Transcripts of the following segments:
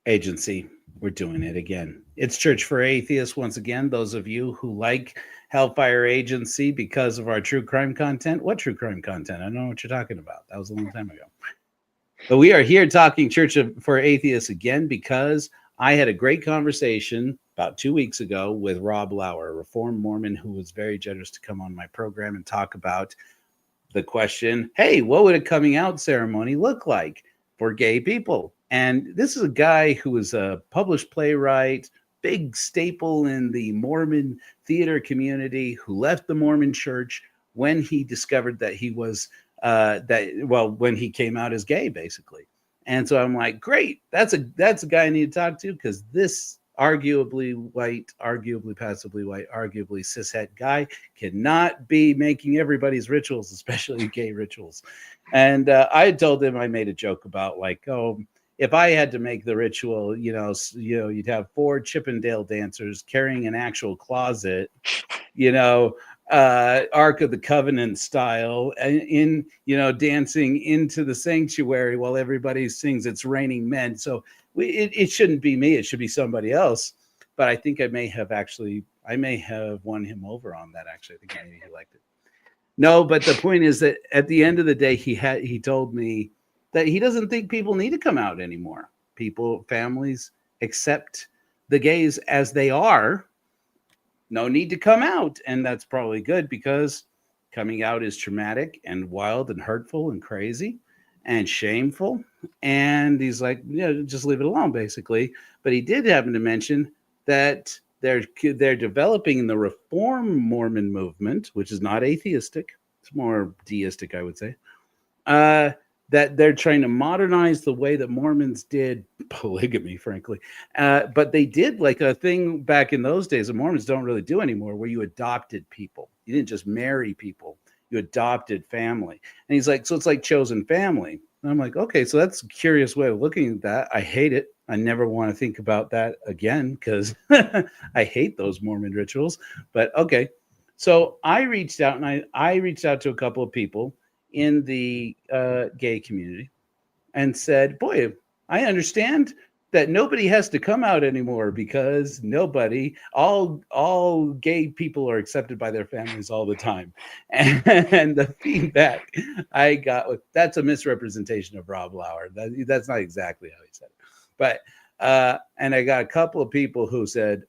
agency. We're doing it again. It's Church for Atheists once again. Those of you who like Hellfire Agency because of our true crime content. What true crime content? I don't know what you're talking about. That was a long time ago. But we are here talking Church for Atheists again because I had a great conversation about 2 weeks ago with Rob Lauer, a Reform Mormon who was very generous to come on my program and talk about the question, hey, what would a coming out ceremony look like for gay people? And this is a guy who is a published playwright, big staple in the Mormon theater community, who left the Mormon church when he discovered that he was when he came out as gay, basically. And so I'm like, great, that's a guy I need to talk to, because this arguably white, arguably passively white, arguably cishet guy cannot be making everybody's rituals, especially gay rituals. And I told him, I made a joke about like, oh, if I had to make the ritual, you'd have 4 Chippendale dancers carrying an actual closet, Ark of the Covenant style, in dancing into the sanctuary while everybody sings "It's Raining Men." So it shouldn't be me; it should be somebody else. But I think I may have won him over on that. Actually, I think maybe he liked it. No, but the point is that at the end of the day, he told me that he doesn't think people need to come out anymore. Families accept the gays as they are. No need to come out. And that's probably good, because coming out is traumatic and wild and hurtful and crazy and shameful. And he's like, just leave it alone, basically. But he did happen to mention that they're developing in the Reform Mormon movement, which is not atheistic. It's more deistic, I would say. That they're trying to modernize the way that Mormons did polygamy, frankly. But they did like a thing back in those days that Mormons don't really do anymore, where you adopted people. You didn't just marry people. You adopted family. And he's like, so it's like chosen family. And I'm like, okay, so that's a curious way of looking at that. I hate it. I never want to think about that again, because I hate those Mormon rituals. But okay. So I reached out, and I reached out to a couple of people in the gay community and said, boy, I understand that nobody has to come out anymore, because all gay people are accepted by their families all the time. And the feedback I got was, that's a misrepresentation of Rob Lauer. That's not exactly how he said it. But and I got a couple of people who said,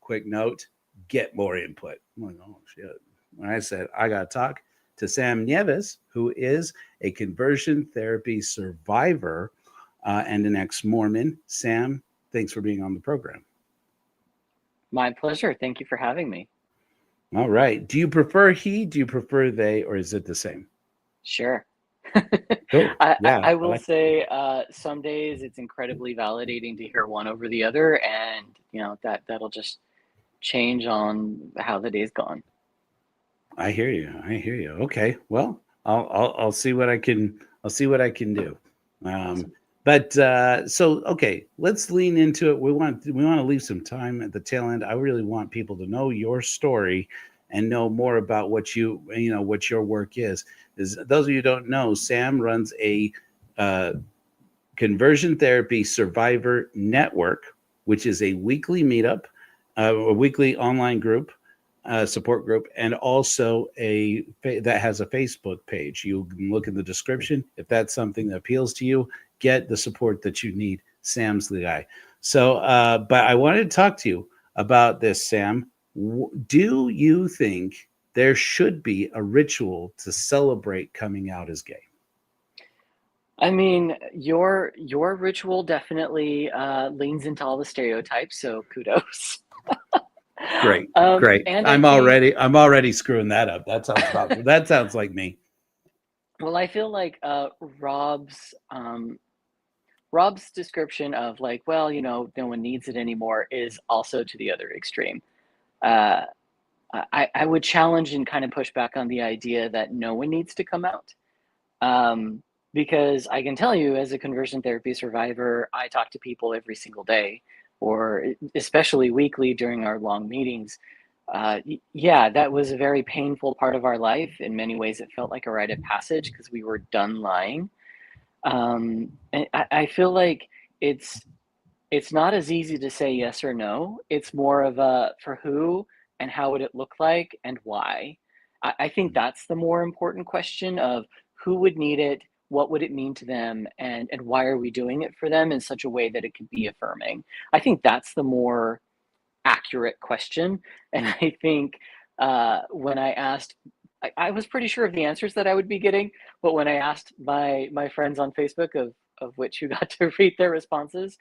quick note, get more input. I'm like, oh shit. When I said, I got to talk to Sam Nieves, who is a conversion therapy survivor and an ex-Mormon. Sam, thanks for being on the program. My pleasure. Thank you for having me. All right. Do you prefer he? Do you prefer they? Or is it the same? Sure. Cool. I will say some days it's incredibly validating to hear one over the other, and that'll just change on how the day's gone. I hear you. Okay. Well, I'll see what I can. I'll see what I can do. Awesome. But so okay, let's lean into it. We want to leave some time at the tail end. I really want people to know your story and know more about what what your work is. Those of you who don't know, Sam runs a conversion therapy survivor network, which is a weekly meetup, a weekly online group. Support group, and also that has a Facebook page. You can look in the description. If that's something that appeals to you, get the support that you need. Sam's the guy. So, but I wanted to talk to you about this, Sam. Do you think there should be a ritual to celebrate coming out as gay? I mean, your ritual definitely leans into all the stereotypes, so kudos. Great. And I'm already screwing that up. That sounds like me. Well, I feel like Rob's description of like, well, no one needs it anymore is also to the other extreme. I would challenge and kind of push back on the idea that no one needs to come out. Because I can tell you, as a conversion therapy survivor, I talk to people every single day, or especially weekly during our long meetings. That was a very painful part of our life. In many ways, it felt like a rite of passage because we were done lying. And I feel like it's It's not as easy to say yes or no. It's more of a for who and how would it look like and why. I think that's the more important question of who would need it, what would it mean to them, and why are we doing it for them in such a way that it could be affirming. I think that's the more accurate question. And I think when I asked, I was pretty sure of the answers that I would be getting, but when I asked my friends on Facebook, of which you got to read their responses,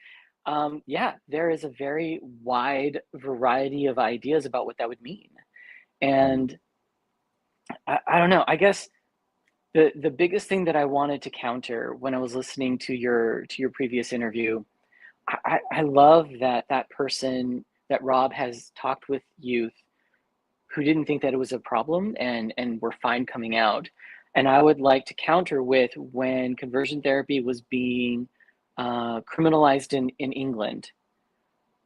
yeah, there is a very wide variety of ideas about what that would mean. Mhm. And I don't know. I guess the biggest thing that I wanted to counter when I was listening to your previous interview, I love that that person that Rob has talked with youth who didn't think that it was a problem and were fine coming out. And I would like to counter with when conversion therapy was being criminalized in England.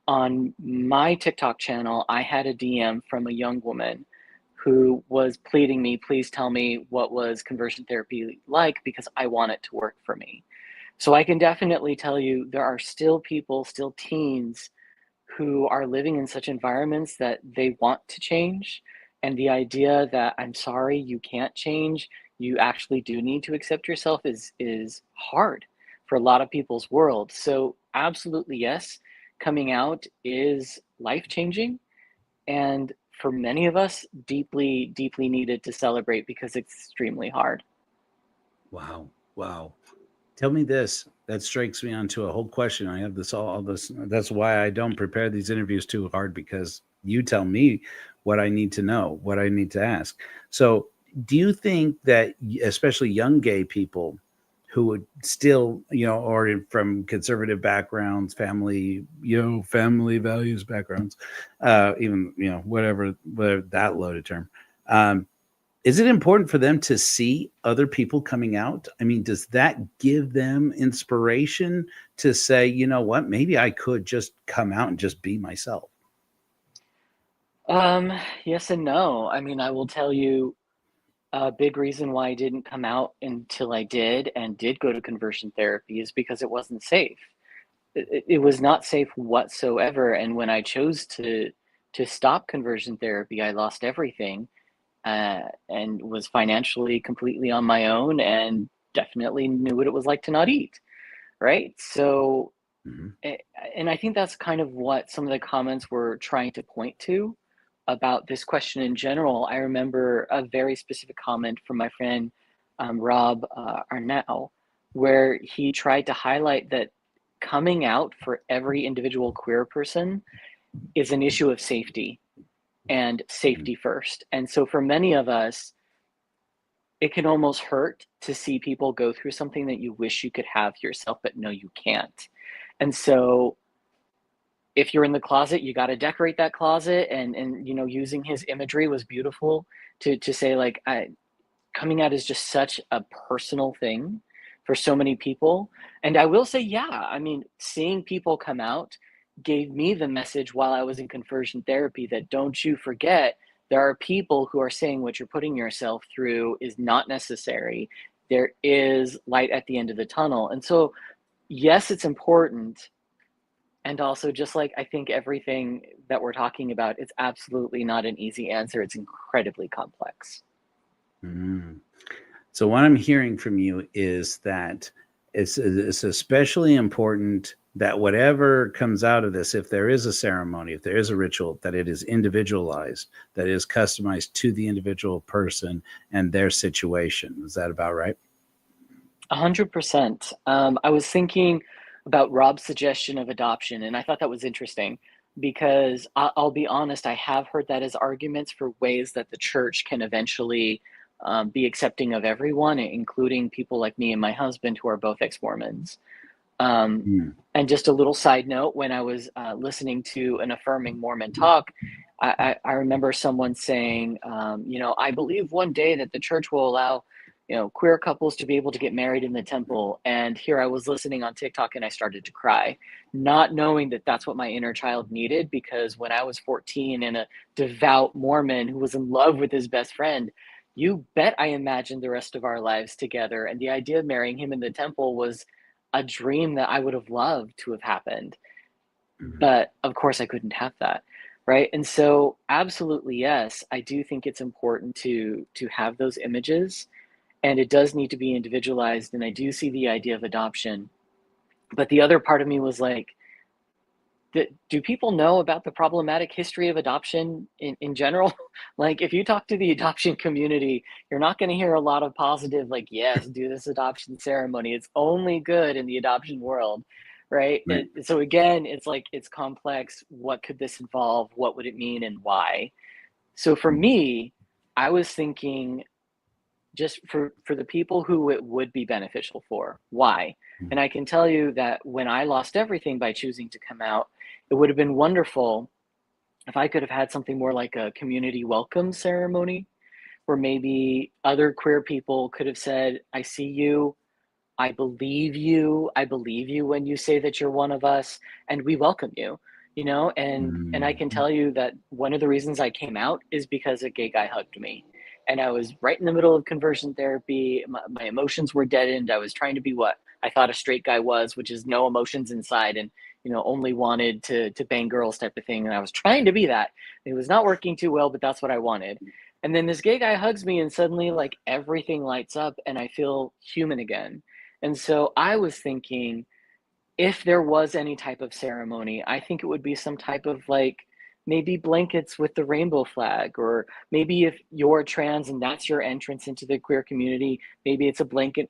On my TikTok channel, I had a DM from a young woman who was pleading me, please tell me what was conversion therapy like because I want it to work for me. So I can definitely tell you there are still people, still teens who are living in such environments that they want to change. And the idea that I'm sorry, you can't change, you actually do need to accept yourself is hard for a lot of people's world. So absolutely yes, coming out is life changing and for many of us deeply, deeply needed to celebrate because it's extremely hard. Wow. Wow. Tell me this. That strikes me onto a whole question. I have all this. That's why I don't prepare these interviews too hard because you tell me what I need to know, what I need to ask. So, do you think that, especially young gay people who would still, or from conservative backgrounds, family values backgrounds, even, whatever that loaded term, um, is it important for them to see other people coming out? I mean, does that give them inspiration to say, you know what, maybe I could just come out and just be myself? Um, yes and no. I mean, I will tell you a big reason why I didn't come out until I did and did go to conversion therapy is because it wasn't safe. It was not safe whatsoever. And when I chose to stop conversion therapy, I lost everything and was financially completely on my own and definitely knew what it was like to not eat. Right. So, Mhm. a- and I think that's kind of what some of the comments were trying to point to about this question in general. I remember a very specific comment from my friend Rob Arnell, where he tried to highlight that coming out for every individual queer person is an issue of safety and Mhm. safety first. And so for many of us, it can almost hurt to see people go through something that you wish you could have yourself, but no, you can't. And so if you're in the closet, you got to decorate that closet. And using his imagery was beautiful to say like coming out is just such a personal thing for so many people. And I will say, yeah, I mean, seeing people come out gave me the message while I was in conversion therapy that don't you forget there are people who are saying what you're putting yourself through is not necessary. There is light at the end of the tunnel. And so yes, it's important, and also, just like I think everything that we're talking about, it's absolutely not an easy answer. It's incredibly complex. Mhm. So what I'm hearing from you is that it's especially important that whatever comes out of this, if there is a ceremony, if there is a ritual, that it is individualized, that it is customized to the individual person and their situation. Is that about right? 100%. I was thinking about Rob's suggestion of adoption, and I thought that was interesting because I'll be honest, I have heard that as arguments for ways that the church can eventually be accepting of everyone, including people like me and my husband, who are both ex-Mormons. Um, Mm. and just a little side note, when I was listening to an affirming Mormon talk, I remember someone saying, I believe one day that the church will allow, queer couples to be able to get married in the temple. And here I was listening on TikTok and I started to cry, not knowing that that's what my inner child needed. Because when I was 14 and a devout Mormon who was in love with his best friend, you bet I imagined the rest of our lives together. And the idea of marrying him in the temple was a dream that I would have loved to have happened. But of course, I couldn't have that, right? And so, absolutely, yes, I do think it's important to have those images, and it does need to be individualized. And I do see the idea of adoption, but the other part of me was like, do people know about the problematic history of adoption in general? Like, if you talk to the adoption community, you're not going to hear a lot of positive, like, yes, do this adoption ceremony. It's only good in the adoption world, right? Right. So again, it's like, it's complex. What could this involve? What would it mean and why? So for me, I was thinking just for the people who it would be beneficial for. Why? And I can tell you that when I lost everything by choosing to come out, it would have been wonderful if I could have had something more like a community welcome ceremony, where maybe other queer people could have said, I see you, I believe you, I believe you when you say that you're one of us, and we welcome you. And I can tell you that one of the reasons I came out is because a gay guy hugged me, and I was right in the middle of conversion therapy. My emotions were deadened. I was trying to be what I thought a straight guy was, which is no emotions inside, and only wanted to bang girls type of thing. And I was trying to be that. It was not working too well, but that's what I wanted. And then this gay guy hugs me, and suddenly, like, everything lights up and I feel human again. And so I was thinking, if there was any type of ceremony, I think it would be some type of, like, maybe blankets with the rainbow flag, or maybe if you're trans and that's your entrance into the queer community, maybe it's a blanket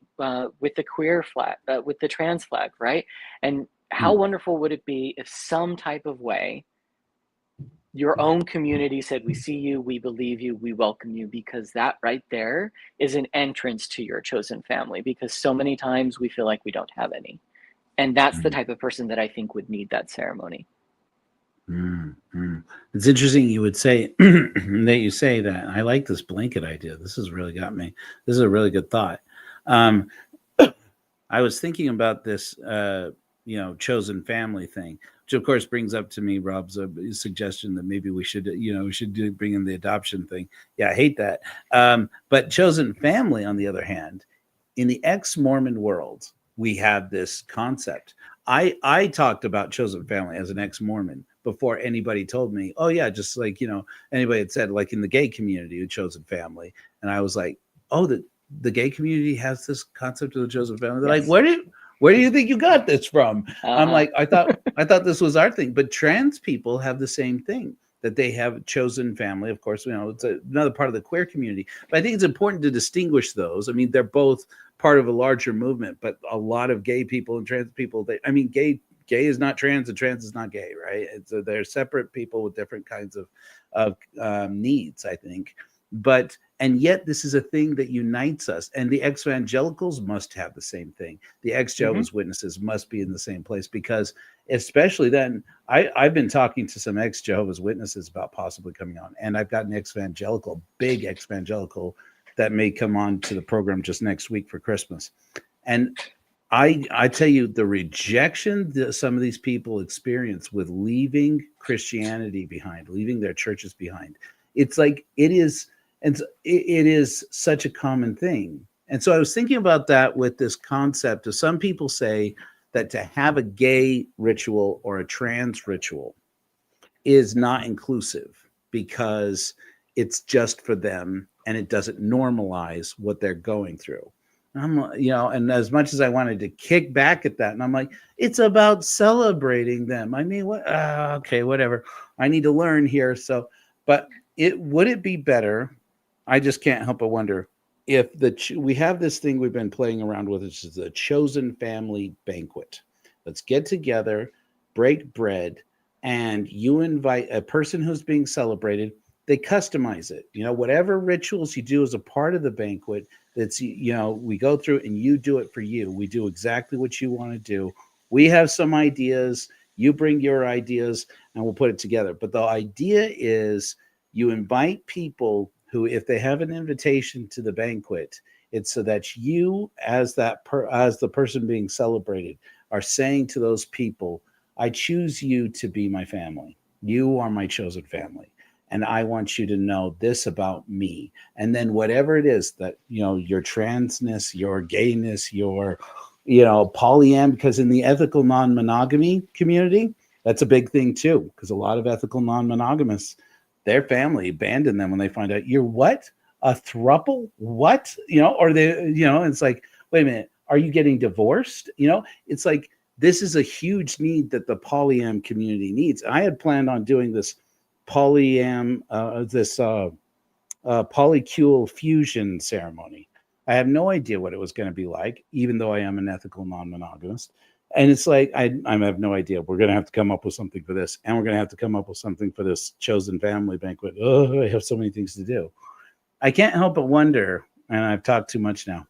with the queer flag, with the trans flag, right? And how wonderful would it be if some type of way your own community said, we see you, we believe you, we welcome you, because that right there is an entrance to your chosen family, because so many times we feel like we don't have any. And that's the type of person that I think would need that ceremony. It's interesting you would say that you say that. I like this blanket idea. This has really got me. This is a really good thought. I was thinking about this, chosen family thing, which of course brings up to me Rob's suggestion that maybe we should bring in the adoption thing. Yeah, I hate that. But chosen family, on the other hand, in the ex-Mormon world, we have this concept. I talked about chosen family as an ex-Mormon before anybody told me, oh yeah, just like, anybody had said, like, in the gay community, a chosen family. And I was like, oh, the gay community has this concept of the chosen family. They're Yes. like, where do you think you got this from? I'm like, I thought this was our thing. But trans people have the same thing, that they have chosen family. Of course, it's another part of the queer community. But I think it's important to distinguish those. I mean, they're both part of a larger movement, but a lot of gay people and trans people, gay is not trans and trans is not gay, right? They're separate people with different kinds of needs, I think. And yet this is a thing that unites us. And the ex-evangelicals must have the same thing. The ex-Jehovah's Witnesses must be in the same place, because especially then, I've been talking to some ex-Jehovah's Witnesses about possibly coming on. And I've got an big ex-evangelical that may come on to the program just next week for Christmas. And I tell you, the rejection that some of these people experience with leaving Christianity behind, leaving their churches behind, it's like it is such a common thing. And so I was thinking about that with this concept of, some people say that to have a gay ritual or a trans ritual is not inclusive because it's just for them and it doesn't normalize what they're going through. And as much as I wanted to kick back at that, and I'm like, it's about celebrating them. I mean, what? Okay, whatever. I need to learn here. So, but would it be better? I just can't help but wonder if we have this thing we've been playing around with, which is the chosen family banquet. Let's get together, break bread, and you invite a person who's being celebrated. They customize it. Whatever rituals you do as a part of the banquet, that's, we go through and you do it for you. We do exactly what you want to do. We have some ideas. You bring your ideas and we'll put it together. But the idea is you invite people who, if they have an invitation to the banquet, it's so that you, as as the person being celebrated, are saying to those people, I choose you to be my family. You are my chosen family. And I want you to know this about me. And then whatever it is that, your transness, your gayness, your, polyam, because in the ethical non-monogamy community, That's a big thing too, because a lot of ethical non-monogamists, their family abandoned them when they find out you're what? A throuple? What? Or they, it's like, wait a minute, are you getting divorced? It's like, this is a huge need that the polyam community needs. I had planned on doing this polyam, polycule fusion ceremony. I have no idea what it was going to be like, even though I am an ethical non-monogamist. And it's like, I have no idea. We're going to have to come up with something for this. And we're going to have to come up with something for this chosen family banquet. Oh, I have so many things to do. I can't help but wonder, and I've talked too much now,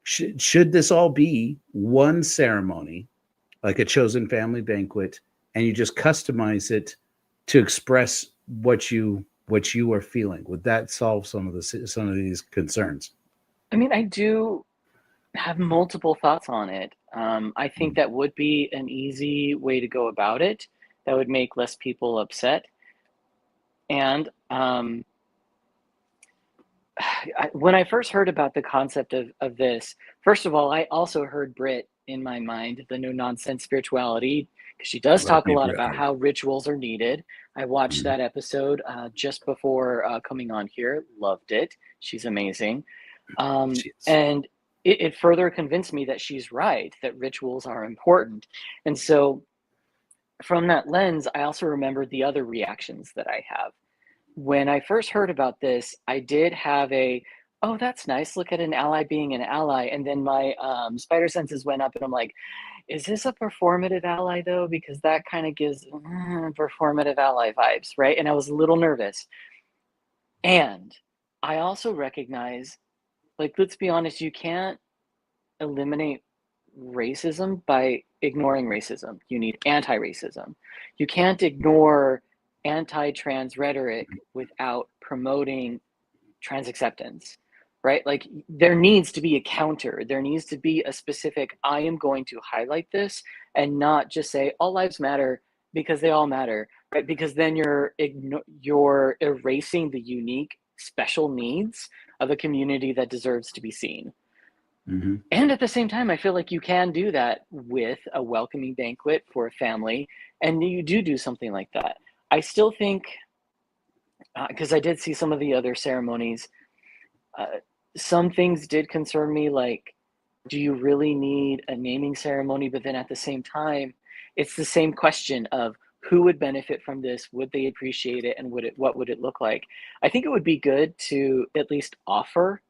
should this all be one ceremony, like a chosen family banquet, and you just customize it to express what you are feeling? Would that solve some of these concerns? I mean, I do have multiple thoughts on it. I think that would be an easy way to go about it. That would make less people upset. And when I first heard about the concept of this, first of all, I also heard Britt in my mind, the no nonsense spirituality, because she does talk a lot about how rituals are needed. I watched that episode just before coming on here. Loved it. She's amazing. And it further convinced me that she's right, that rituals are important. And so from that lens, I also remembered the other reactions that I have. When I first heard about this, I did have oh, that's nice. Look at an ally being an ally. And then my spider senses went up and I'm like, is this a performative ally though? Because that kind of gives performative ally vibes, right? And I was a little nervous. And I also recognize, like, let's be honest, you can't eliminate racism by ignoring racism. You need anti-racism. You can't ignore anti-trans rhetoric without promoting trans acceptance, right? Like, there needs to be a counter. There needs to be a specific, I am going to highlight this and not just say all lives matter because they all matter, right? Because then you're erasing the unique special needs of a community that deserves to be seen. Mm-hmm. And at the same time, I feel like you can do that with a welcoming banquet for a family, and you do something like that. I still think, because I did see some of the other ceremonies, some things did concern me, like, do you really need a naming ceremony? But then at the same time, it's the same question of who would benefit from this? Would they appreciate it? And what would it look like? I think it would be good to at least offer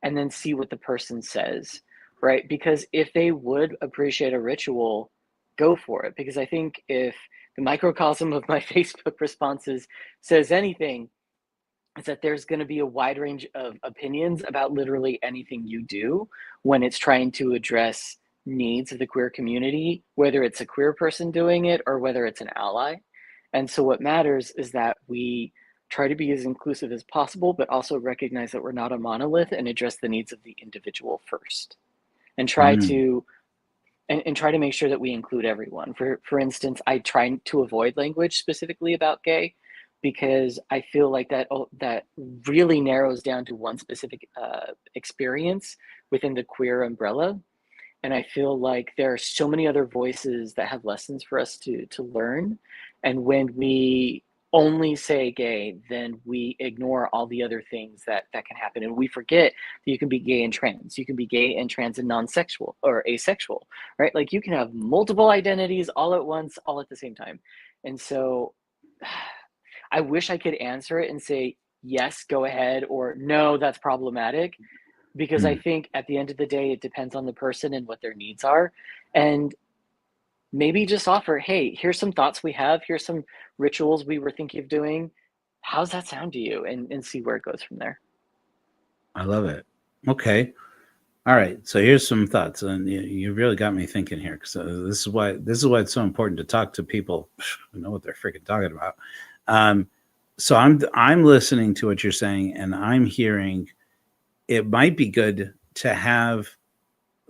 and then see what the person says, right? Because if they would appreciate a ritual, go for it. Because I think if the microcosm of my Facebook responses says anything, it's that there's going to be a wide range of opinions about literally anything you do when it's trying to address needs of the queer community, whether it's a queer person doing it or whether it's an ally. And so what matters is that we try to be as inclusive as possible, but also recognize that we're not a monolith and address the needs of the individual first, and try to make sure that we include everyone. For instance, I try to avoid language specifically about gay, because I feel like that really narrows down to one specific experience within the queer umbrella. And I feel like there are so many other voices that have lessons for us to learn. And when we only say gay, then we ignore all the other things that can happen. And we forget that you can be gay and trans. You can be gay and trans and non-sexual or asexual, right? Like, you can have multiple identities all at once, all at the same time. And so I wish I could answer it and say, yes, go ahead, or no, that's problematic. Because I think at the end of the day, it depends on the person and what their needs are. And maybe just offer, hey, here's some thoughts we have. Here's some rituals we were thinking of doing. How's that sound to you? And see where it goes from there. I love it. Okay. All right. So here's some thoughts. And you really got me thinking here. Because this is why it's so important to talk to people who know what they're freaking talking about. So I'm listening to what you're saying, and I'm hearing it might be good to have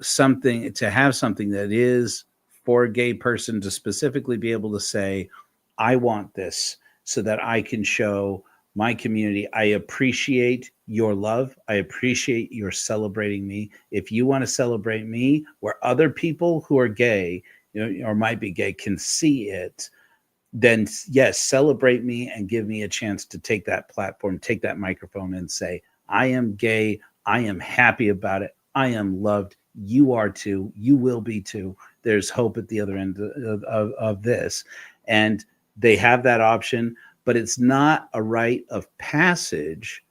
something that is for a gay person to specifically be able to say, I want this, so that I can show my community, I appreciate your love. I appreciate your celebrating me. If you want to celebrate me, where other people who are gay or might be gay can see it, then yes, celebrate me and give me a chance to take that platform, take that microphone and say, I am gay. I am happy about it. I am loved. You are too. You will be too. There's hope at the other end of this. And they have that option, but it's not a rite of passage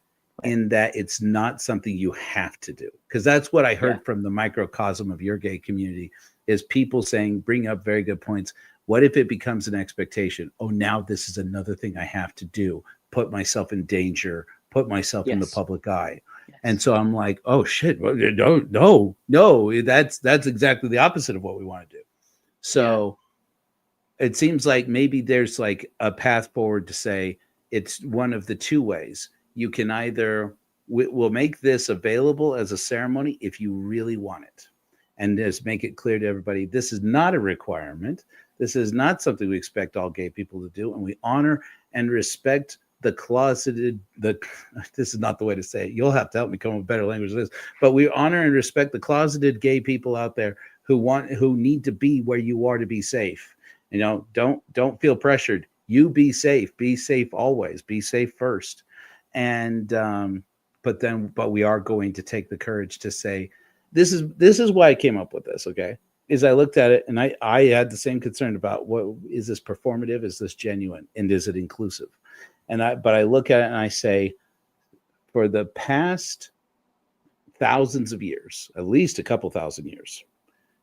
in that it's not something you have to do. Because that's what I heard from the microcosm of your gay community is people saying, bring up very good points. What if it becomes an expectation? Oh, now this is another thing I have to do. Put myself in danger, put myself in the public eye. And so I'm like, oh shit, no, that's exactly the opposite of what we want to do. So it seems like maybe there's like a path forward to say it's one of the two ways. You can either, we'll make this available as a ceremony if you really want it. And just make it clear to everybody, this is not a requirement. This is not something we expect all gay people to do. And we honor and respect the closeted, this is not the way to say it. You'll have to help me come up with better language than this. But we honor and respect the closeted gay people out there who need to be where you are to be safe. Don't feel pressured. You be safe always. Be safe first. And but we are going to take the courage to say, this is why I came up with this, okay? Is I looked at it and I had the same concern about what is this performative, is this genuine, and is it inclusive? But I look at it and I say, for the past thousands of years, at least a couple thousand years,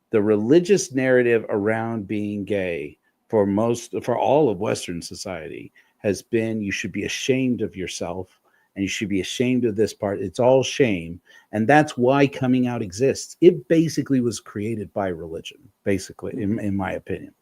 the religious narrative around being gay for all of Western society has been, you should be ashamed of yourself and you should be ashamed of this part. It's all shame. And that's why coming out exists. It basically was created by religion, basically, in my opinion.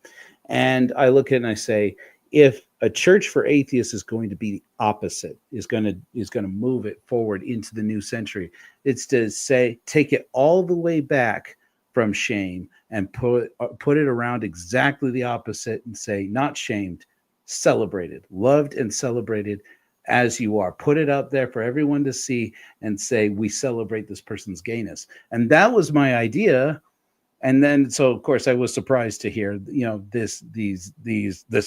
And I look at it and I say, if a church for atheists is going to be the opposite, is going to move it forward into the new century, it's to say, take it all the way back from shame and put it around exactly the opposite and say, not shamed, celebrated, loved and celebrated as you are. Put it out there for everyone to see and say, we celebrate this person's gayness. And that was my idea. And then, so of course I was surprised to hear, this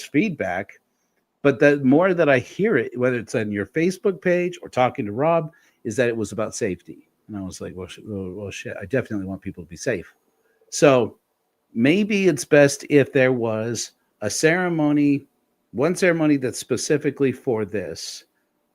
feedback, but the more that I hear it, whether it's on your Facebook page or talking to Rob, is that it was about safety. And I was like, well, shit, I definitely want people to be safe. So maybe it's best if there was a ceremony, one ceremony that's specifically for this,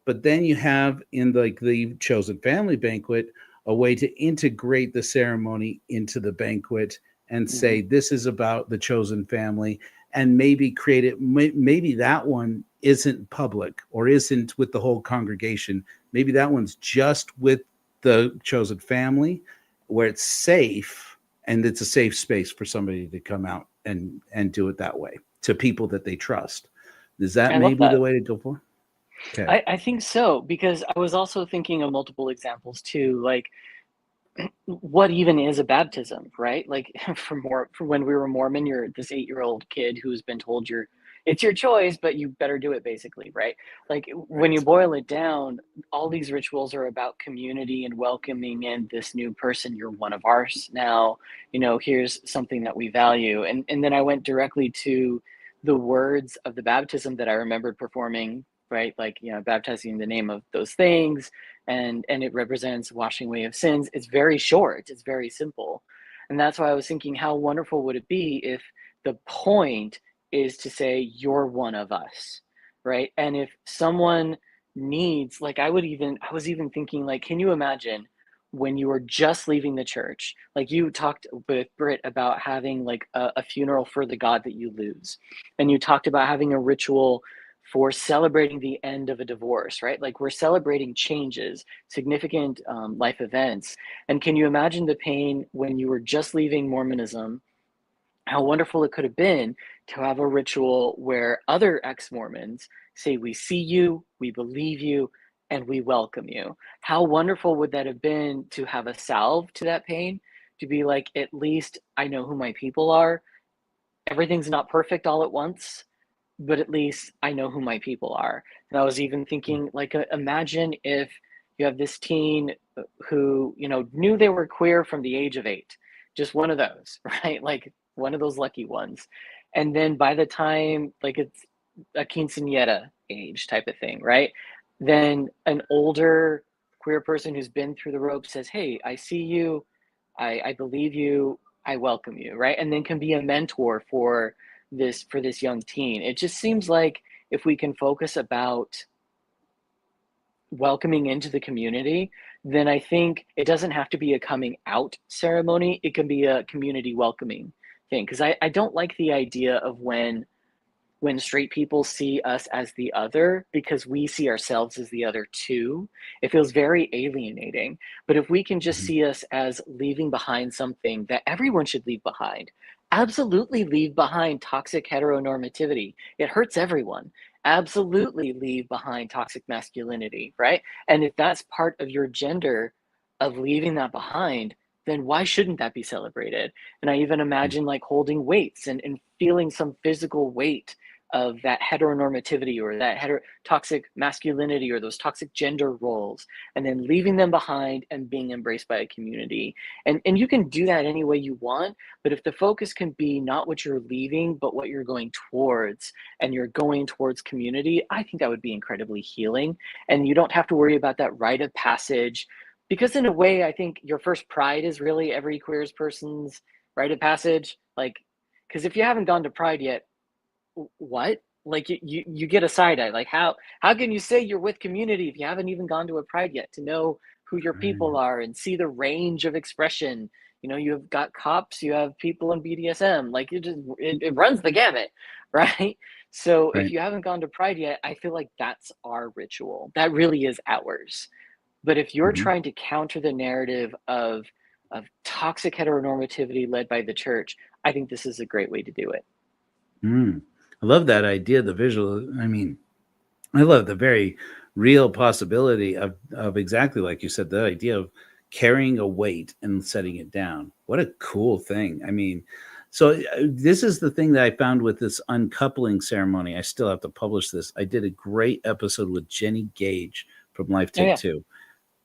but then you have in the chosen family banquet a way to integrate the ceremony into the banquet and say, this is about the chosen family, and maybe create it. Maybe that one isn't public or isn't with the whole congregation. Maybe that one's just with the chosen family where it's safe and it's a safe space for somebody to come out and do it that way to people that they trust. Is that maybe the way to go for? Okay. I think so, because I was also thinking of multiple examples too, like what even is a baptism, right? Like for when we were Mormon, you're this 8-year-old kid who's been told it's your choice, but you better do it, basically, right? Like when you boil it down, all these rituals are about community and welcoming in this new person. You're one of ours now, here's something that we value. And then I went directly to the words of the baptism that I remembered performing, right? Like, baptizing in the name of those things. And it represents washing away of sins. It's very short. It's very simple. And that's why I was thinking, how wonderful would it be if the point is to say, you're one of us, right? And if someone needs, like, I was even thinking, like, can you imagine when you were just leaving the church, like you talked with Britt about having like a funeral for the God that you lose. And you talked about having a ritual for celebrating the end of a divorce, right? Like we're celebrating changes, significant life events. And can you imagine the pain when you were just leaving Mormonism? How wonderful it could have been to have a ritual where other ex-Mormons say, we see you, we believe you, and we welcome you. How wonderful would that have been to have a salve to that pain, to be like, at least I know who my people are. Everything's not perfect all at once, but at least I know who my people are. And I was even thinking, like, imagine if you have this teen who, knew they were queer from the age of 8, just one of those, right? Like one of those lucky ones. And then by the time like it's a quinceañera age type of thing, right? Then an older queer person who's been through the ropes says, "Hey, I see you, I believe you, I welcome you," right? And then can be a mentor for this young teen. It just seems like if we can focus about welcoming into the community, then I think it doesn't have to be a coming out ceremony. It can be a community welcoming thing. Because I don't like the idea of when straight people see us as the other because we see ourselves as the other too. It feels very alienating. But if we can just Mhm. see us as leaving behind something that everyone should leave behind, absolutely leave behind toxic heteronormativity. It hurts everyone. Absolutely leave behind toxic masculinity, right? And if that's part of your gender of leaving that behind, then why shouldn't that be celebrated? And I even imagine like holding weights and feeling some physical weight of that heteronormativity or that toxic masculinity or those toxic gender roles, and then leaving them behind and being embraced by a community. And you can do that any way you want, but if the focus can be not what you're leaving, but what you're going towards, and you're going towards community, I think that would be incredibly healing. And you don't have to worry about that rite of passage, because in a way, I think your first pride is really every queer person's rite of passage. Like, because if you haven't gone to pride yet, what? Like you get a side eye. Like how can you say you're with community if you haven't even gone to a pride yet to know who your people Right. are and see the range of expression? You know, you've got cops, you have people in BDSM, like it runs the gamut, right? So if Right. you haven't gone to pride yet, I feel like that's our ritual. That really is ours. But if you're Mhm. trying to counter the narrative of toxic heteronormativity led by the church, I think this is a great way to do it. Mm. I love that idea, the visual. I mean, I love the very real possibility of exactly like you said, the idea of carrying a weight and setting it down. What a cool thing. I mean, so this is the thing that I found with this uncoupling ceremony. I still have to publish this. I did a great episode with Jenny Gage from Life Oh Take yeah. Two.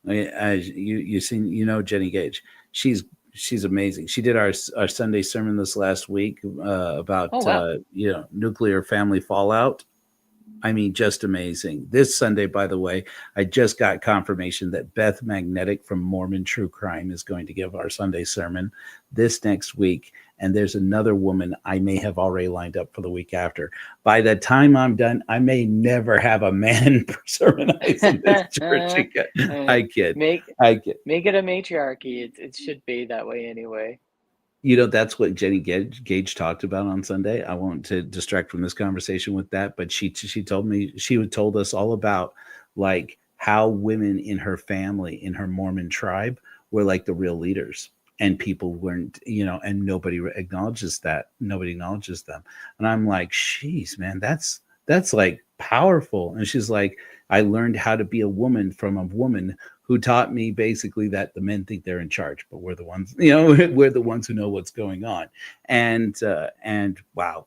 As you seen, Jenny Gage. She's amazing. She did our Sunday sermon this last week Oh about wow. nuclear family fallout. I mean, just amazing. This Sunday, by the way, I just got confirmation that Beth Magnetic from Mormon True Crime is going to give our Sunday sermon this next week. And there's another woman I may have already lined up for the week after. By the time I'm done, I may never have a man sermonize in this church again. I kid. make I kid. make it a matriarchy. It should be that way anyway. That's what Jenny Gage talked about on Sunday. I won't to distract from this conversation with that, but she told me told us all about like how women in her family, in her Mormon tribe, were like the real leaders, and people weren't, and nobody acknowledges that. Nobody acknowledges them, and I'm like, "Jeez, man, that's like powerful." And she's like, "I learned how to be a woman from a woman who taught me basically that the men think they're in charge, but we're the ones, we're the ones who know what's going on." And wow,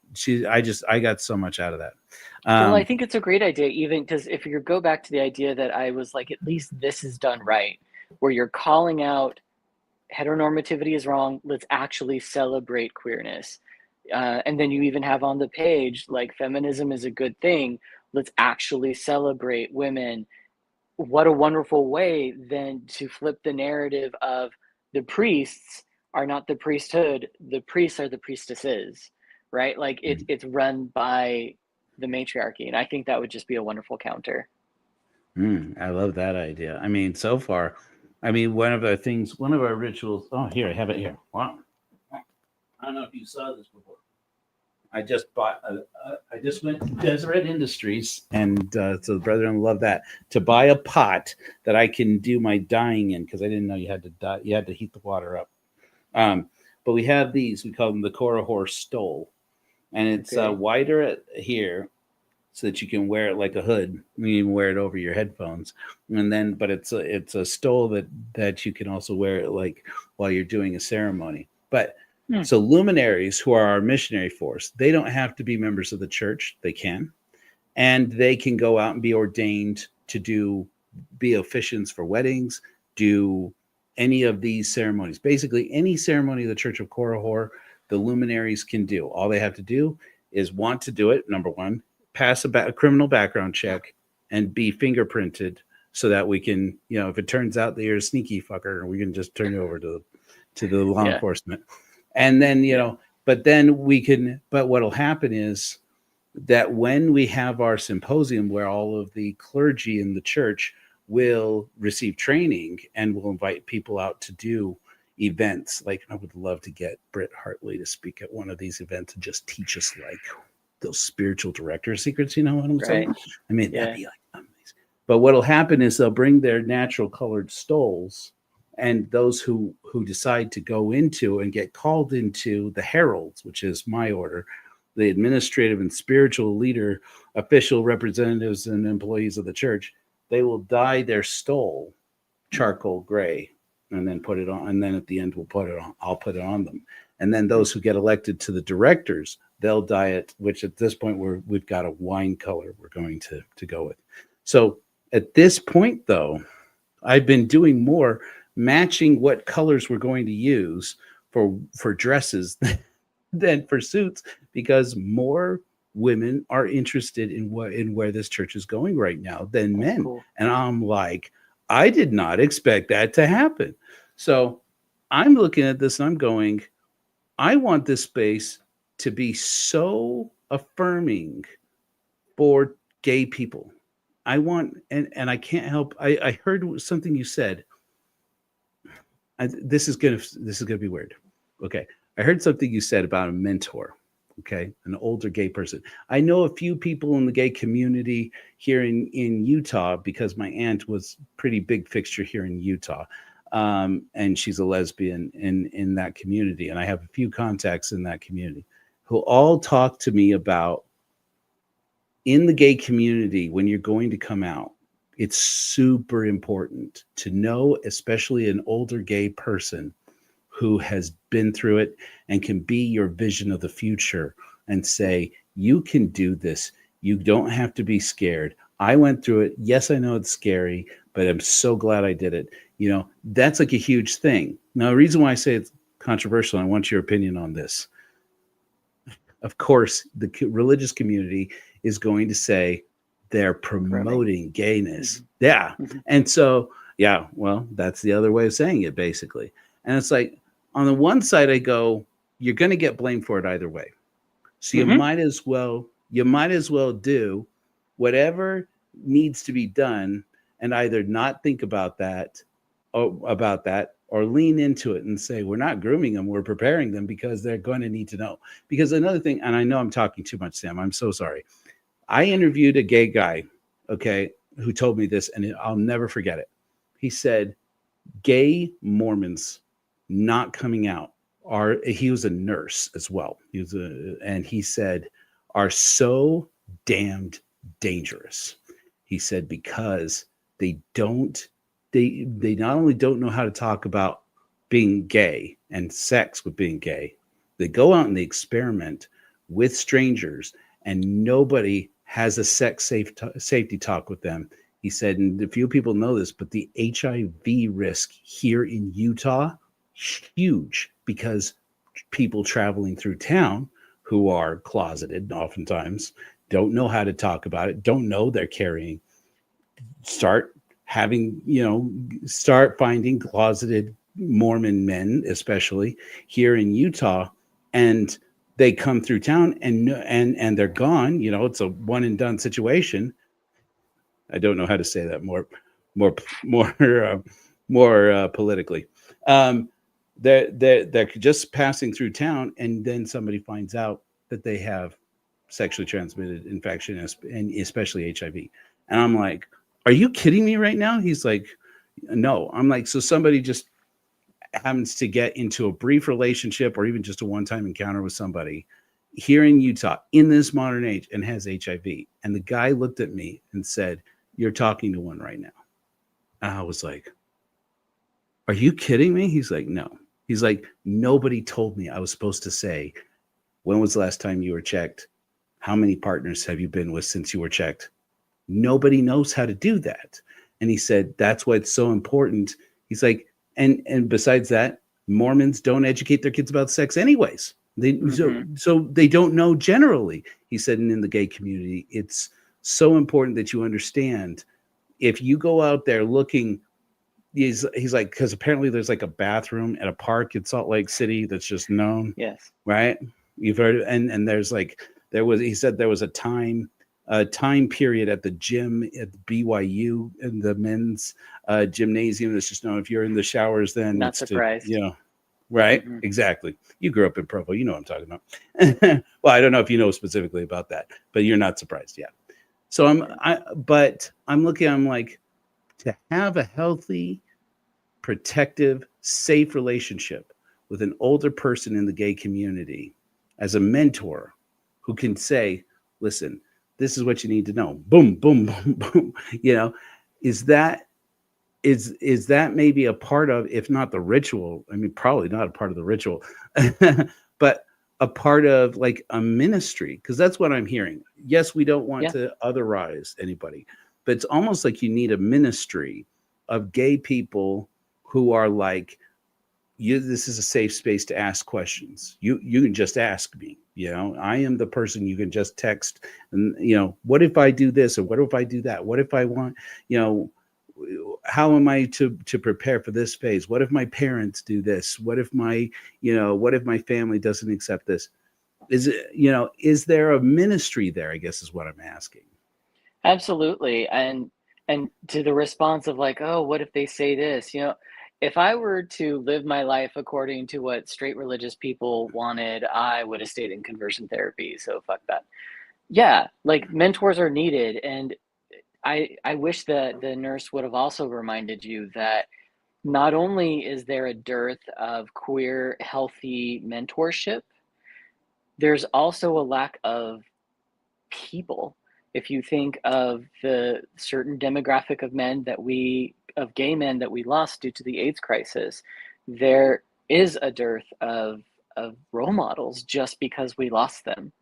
I got so much out of that. Well, I Um, think it's a great idea, even because if you go back to the idea that I was like, at least this is done right, where you're calling out heteronormativity is wrong, let's actually celebrate queerness. And then you even have on the page, like, feminism is a good thing, let's actually celebrate women. What a wonderful way then to flip the narrative of the priests are not the priesthood, the priests are the priestesses, right? Like it's run by the matriarchy. And I think that would just be a wonderful counter. I love that idea. I mean, so far, I mean, one of our rituals. Oh, here I have it here. Wow, I don't know if you saw this before. I just bought. I just went to Deseret Industries, and so the brethren love that, to buy a pot that I can do my dyeing in, because I didn't know you had to dye. You had to heat the water up. But we have these. We call them the Korihor stole, and it's Okay. wider at here, so that you can wear it like a hood. You can wear it over your headphones, and then, but it's a stole that you can also wear it like while you're doing a ceremony. But Hmm. so luminaries who are our missionary force, they don't have to be members of the church. They can, and they can go out and be ordained to be officiants for weddings, do any of these ceremonies. Basically, any ceremony of the Church of Korihor the luminaries can do. All they have to do is want to do it, number one, pass a criminal background check, and be fingerprinted so that we can, if it turns out that you're a sneaky fucker, we can just turn you over to the law enforcement. And then, but what'll happen is that when we have our symposium where all of the clergy in the church will receive training and will invite people out to do events. Like, I would love to get Britt Hartley to speak at one of these events and just teach us like those spiritual director secrets, you know what I'm saying? I mean, that'd be like amazing. But what'll happen is they'll bring their natural colored stoles, and those who decide to go into and get called into the heralds, which is my order, the administrative and spiritual leader, official representatives and employees of the church, they will dye their stole charcoal gray and then put it on. And then at the end, I'll put it on them. And then those who get elected to the directors, they'll dye it, which at this point we've got a wine color we're going to go with. So at this point, though, I've been doing more matching what colors we're going to use for dresses than for suits, because more women are interested in where this church is going right now than men. Cool. And I'm like, I did not expect that to happen. So I'm looking at this and I'm going, I want this space to be so affirming for gay people. I want, and I can't help, I heard something you said. This is gonna be weird. Okay. I heard something you said about a mentor, okay, an older gay person. I know a few people in the gay community here in Utah, because my aunt was a pretty big fixture here in Utah, and she's a lesbian in that community, and I have a few contacts in that community who all talk to me about, in the gay community, when you're going to come out, it's super important to know, especially an older gay person who has been through it and can be your vision of the future and say, you can do this. You don't have to be scared. I went through it. Yes, I know it's scary, but I'm so glad I did it. That's like a huge thing. Now, the reason why I say it's controversial, I want your opinion on this. Of course, the religious community is going to say they're promoting gayness. Mm-hmm. Yeah. Mm-hmm. And so, well, that's the other way of saying it, basically. And it's like, on the one side, I go, you're going to get blamed for it either way. So you might as well do whatever needs to be done and either not think about that or lean into it and say, we're not grooming them, we're preparing them because they're going to need to know. Because another thing, and I know I'm talking too much, Sam, I'm so sorry. I interviewed a gay guy, okay, who told me this, and I'll never forget it. He said, gay Mormons not coming out he was a nurse as well. And he said, are so damned dangerous. He said, because they not only don't know how to talk about being gay and sex with being gay, they go out and they experiment with strangers and nobody has a sex safety talk with them. He said, and a few people know this, but the HIV risk here in Utah, huge, because people traveling through town who are closeted oftentimes don't know how to talk about it, don't know they're carrying, start finding closeted Mormon men, especially here in Utah, and they come through town and they're gone. It's a one and done situation. I don't know how to say that more politically. They're just passing through town, and then somebody finds out that they have sexually transmitted infection, and especially HIV. And I'm like, are you kidding me right now? He's like, no. I'm like, so somebody just happens to get into a brief relationship or even just a one-time encounter with somebody here in Utah in this modern age and has HIV. And the guy looked at me and said, you're talking to one right now. And I was like, are you kidding me? He's like, no. He's like, nobody told me I was supposed to say, when was the last time you were checked? How many partners have you been with since you were checked? Nobody knows how to do that. And he said, that's why it's so important. He's like, and besides that, Mormons don't educate their kids about sex anyways. So they don't know generally. He said, and in the gay community, it's so important that you understand if you go out there looking. He's like, because apparently there's like a bathroom at a park in Salt Lake City that's just known. Yes. Right. You've heard it. And there's like, he said there was a time period at the gym at BYU in the men's gymnasium that's just known. If you're in the showers, then Not it's surprised. right. Exactly. You grew up in Provo. You know what I'm talking about. Well, I don't know if you know specifically about that, but you're not surprised. Yeah. So I'm looking, I'm like, to have a healthy, protective, safe relationship with an older person in the gay community as a mentor who can say, listen, this is what you need to know. Boom, boom, boom, boom. Is that maybe a part of, if not the ritual, I mean, probably not a part of the ritual, but a part of like a ministry? Because that's what I'm hearing. Yes, we don't want to otherize anybody, but it's almost like you need a ministry of gay people who are like, this is a safe space to ask questions. You can just ask me. I am the person you can just text. And what if I do this, or what if I do that? What if I want, how am I to prepare for this phase? What if my parents do this? What if my family doesn't accept this? Is there a ministry there, I guess is what I'm asking. Absolutely. And to the response of like, oh, what if they say this? If I were to live my life according to what straight religious people wanted, I would have stayed in conversion therapy. So fuck that. Yeah, like mentors are needed. And I wish that the nurse would have also reminded you that not only is there a dearth of queer, healthy mentorship, there's also a lack of people. If you think of the certain demographic of gay men that we lost due to the AIDS crisis, there is a dearth of role models just because we lost them.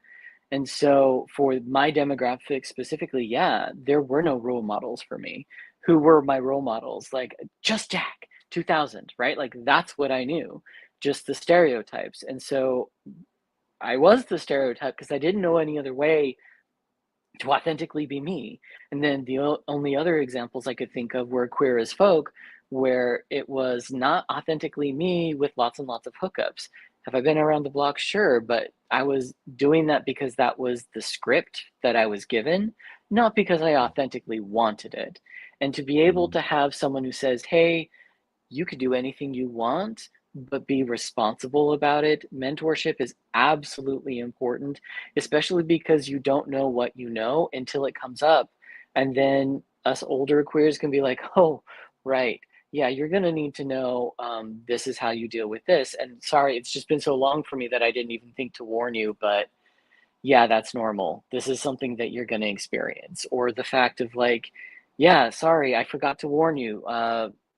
And so for my demographic specifically, yeah, there were no role models for me. Who were my role models? Like Just Jack 2000, right? Like that's what I knew, just the stereotypes. And so I was the stereotype because I didn't know any other way to authentically be me. And then the only other examples I could think of were Queer as Folk, where it was not authentically me with lots and lots of hookups. Have I been around the block? Sure, but I was doing that because that was the script that I was given, not because I authentically wanted it. And to be able to have someone who says, hey, you could do anything you want, but be responsible about it. Mentorship is absolutely important, especially because you don't know what you know until it comes up. And then us older queers can be like, oh, right. Yeah, you're going to need to know this is how you deal with this. And sorry, it's just been so long for me that I didn't even think to warn you, but yeah, that's normal. This is something that you're going to experience. Or the fact of like, yeah, sorry, I forgot to warn you.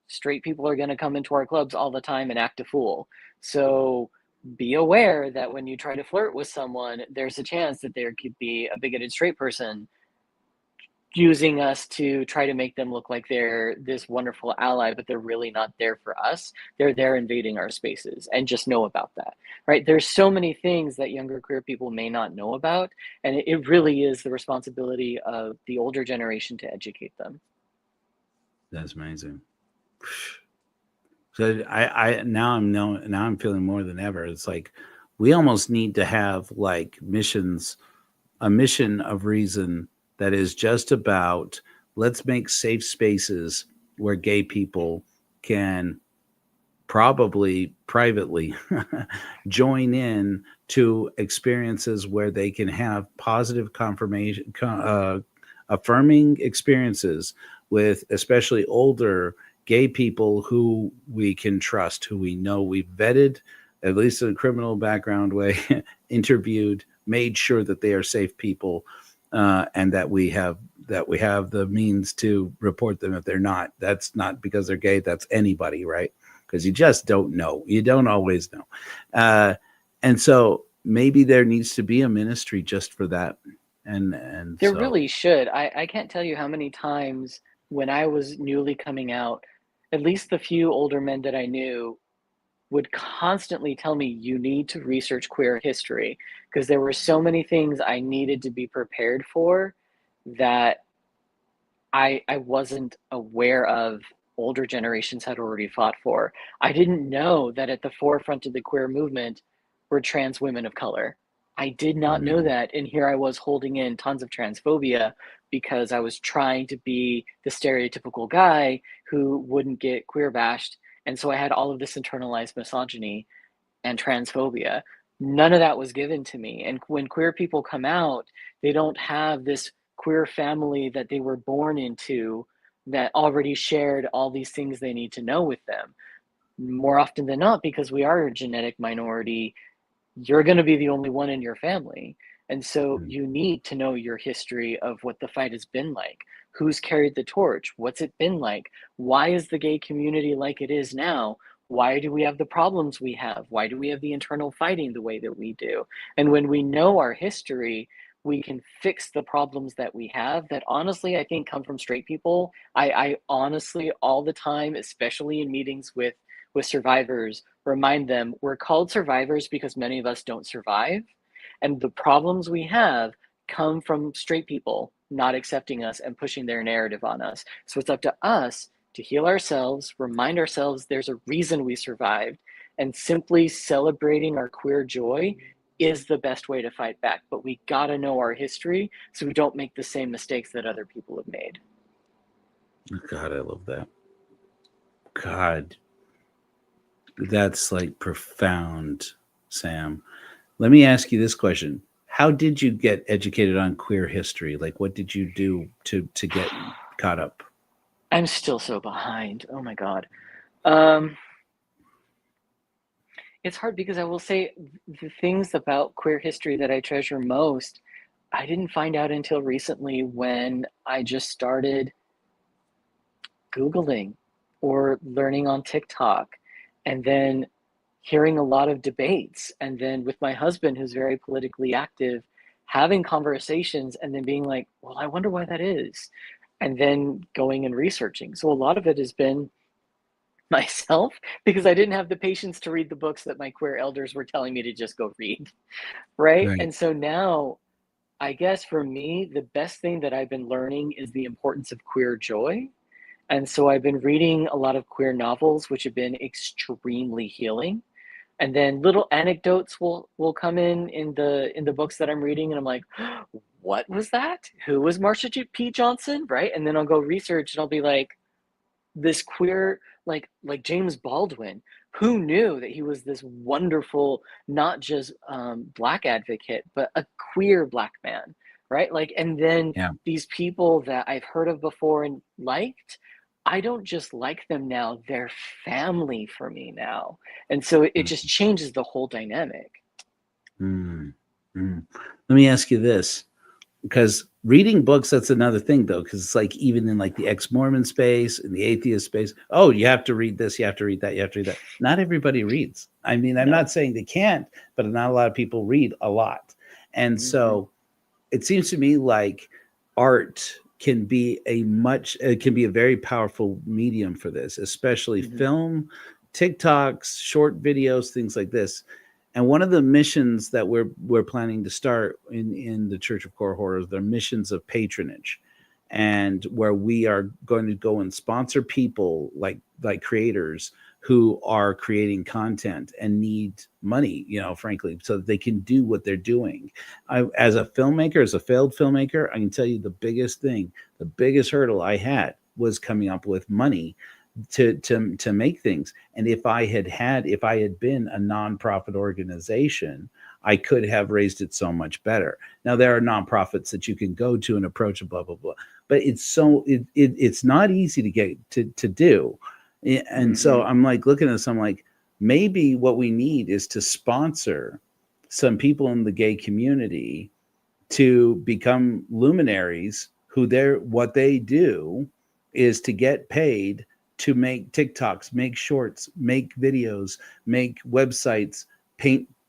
Straight people are going to come into our clubs all the time and act a fool. So be aware that when you try to flirt with someone, there's a chance that there could be a bigoted straight person using us to try to make them look like they're this wonderful ally, but they're really not there for us. They're there invading our spaces, and just know about that, right? There's so many things that younger queer people may not know about, and it really is the responsibility of the older generation to educate them. That's amazing. So now I'm feeling more than ever. It's like we almost need to have like a mission of reason that is just about let's make safe spaces where gay people can probably privately join in to experiences where they can have positive confirmation, affirming experiences with especially older gay people who we can trust, who we know we've vetted, at least in a criminal background way, interviewed, made sure that they are safe people, and that we have the means to report them if they're not. That's not because they're gay. That's anybody, right? Because you just don't know. You don't always know. And so maybe there needs to be a ministry just for that. And there really should. I can't tell you how many times when I was newly coming out, at least the few older men that I knew would constantly tell me, you need to research queer history, because there were so many things I needed to be prepared for that I wasn't aware of older generations had already fought for. I didn't know that at the forefront of the queer movement were trans women of color. I did not know that, and here I was holding in tons of transphobia because I was trying to be the stereotypical guy who wouldn't get queer bashed, and so I had all of this internalized misogyny and transphobia. None of that was given to me. And when queer people come out, they don't have this queer family that they were born into that already shared all these things they need to know with them. More often than not, because we are a genetic minority, you're going to be the only one in your family. And so you need to know your history of what the fight has been like. Who's carried the torch? What's it been like? Why is the gay community like it is now? Why do we have the problems we have? Why do we have the internal fighting the way that we do? And when we know our history, we can fix the problems that we have that honestly, I think come from straight people. I honestly, all the time, especially in meetings with survivors, remind them we're called survivors because many of us don't survive. And the problems we have come from straight people not accepting us and pushing their narrative on us. So it's up to us to heal ourselves, remind ourselves there's a reason we survived, and simply celebrating our queer joy is the best way to fight back. But we gotta know our history so we don't make the same mistakes that other people have made. God, I love that. God, that's like profound, Sam. Let me ask you this question. How did you get educated on queer history? Like, what did you do to get caught up? I'm still so behind. Oh my God. It's hard because I will say the things about queer history that I treasure most, I didn't find out until recently when I just started Googling or learning on TikTok, and then hearing a lot of debates. And then with my husband, who's very politically active, having conversations and then being like, well, I wonder why that is. And then going and researching. So a lot of it has been myself because I didn't have the patience to read the books that my queer elders were telling me to just go read. Right. Right. And so now, I guess for me, the best thing that I've been learning is the importance of queer joy. And so I've been reading a lot of queer novels, which have been extremely healing. And then little anecdotes will come in the books that I'm reading, and I'm like, what was that? Who was Marsha P. Johnson? Right? And then I'll go research, and I'll be like, this queer, like James Baldwin, who knew that he was this wonderful, not just Black advocate, but a queer Black man, right? Like, and then Yeah. these people that I've heard of before and liked, I don't just like them now, they're family for me now. And so it just changes the whole dynamic. Mm. Let me ask you this, because reading books, that's another thing though, because it's like even in like the ex-Mormon space, in the atheist space, oh, you have to read this, you have to read that, you have to read that. Not everybody reads. I mean, I'm not saying they can't, but not a lot of people read a lot. And so it seems to me like art can be a very powerful medium for this, especially film, TikToks, short videos, things like this. And one of the missions that we're planning to start in the Church of Core Horrors, they're missions of patronage, and where we are going to go and sponsor people like creators who are creating content and need money, frankly, so that they can do what they're doing. As a filmmaker, as a failed filmmaker, I can tell you the biggest hurdle I had was coming up with money to make things. And if I had been a nonprofit organization, I could have raised it so much better. Now there are nonprofits that you can go to and approach and blah blah blah, but it's not easy to get to do. And so I'm like looking at this, I'm like, maybe what we need is to sponsor some people in the gay community to become luminaries who what they do is to get paid to make TikToks, make shorts, make videos, make websites,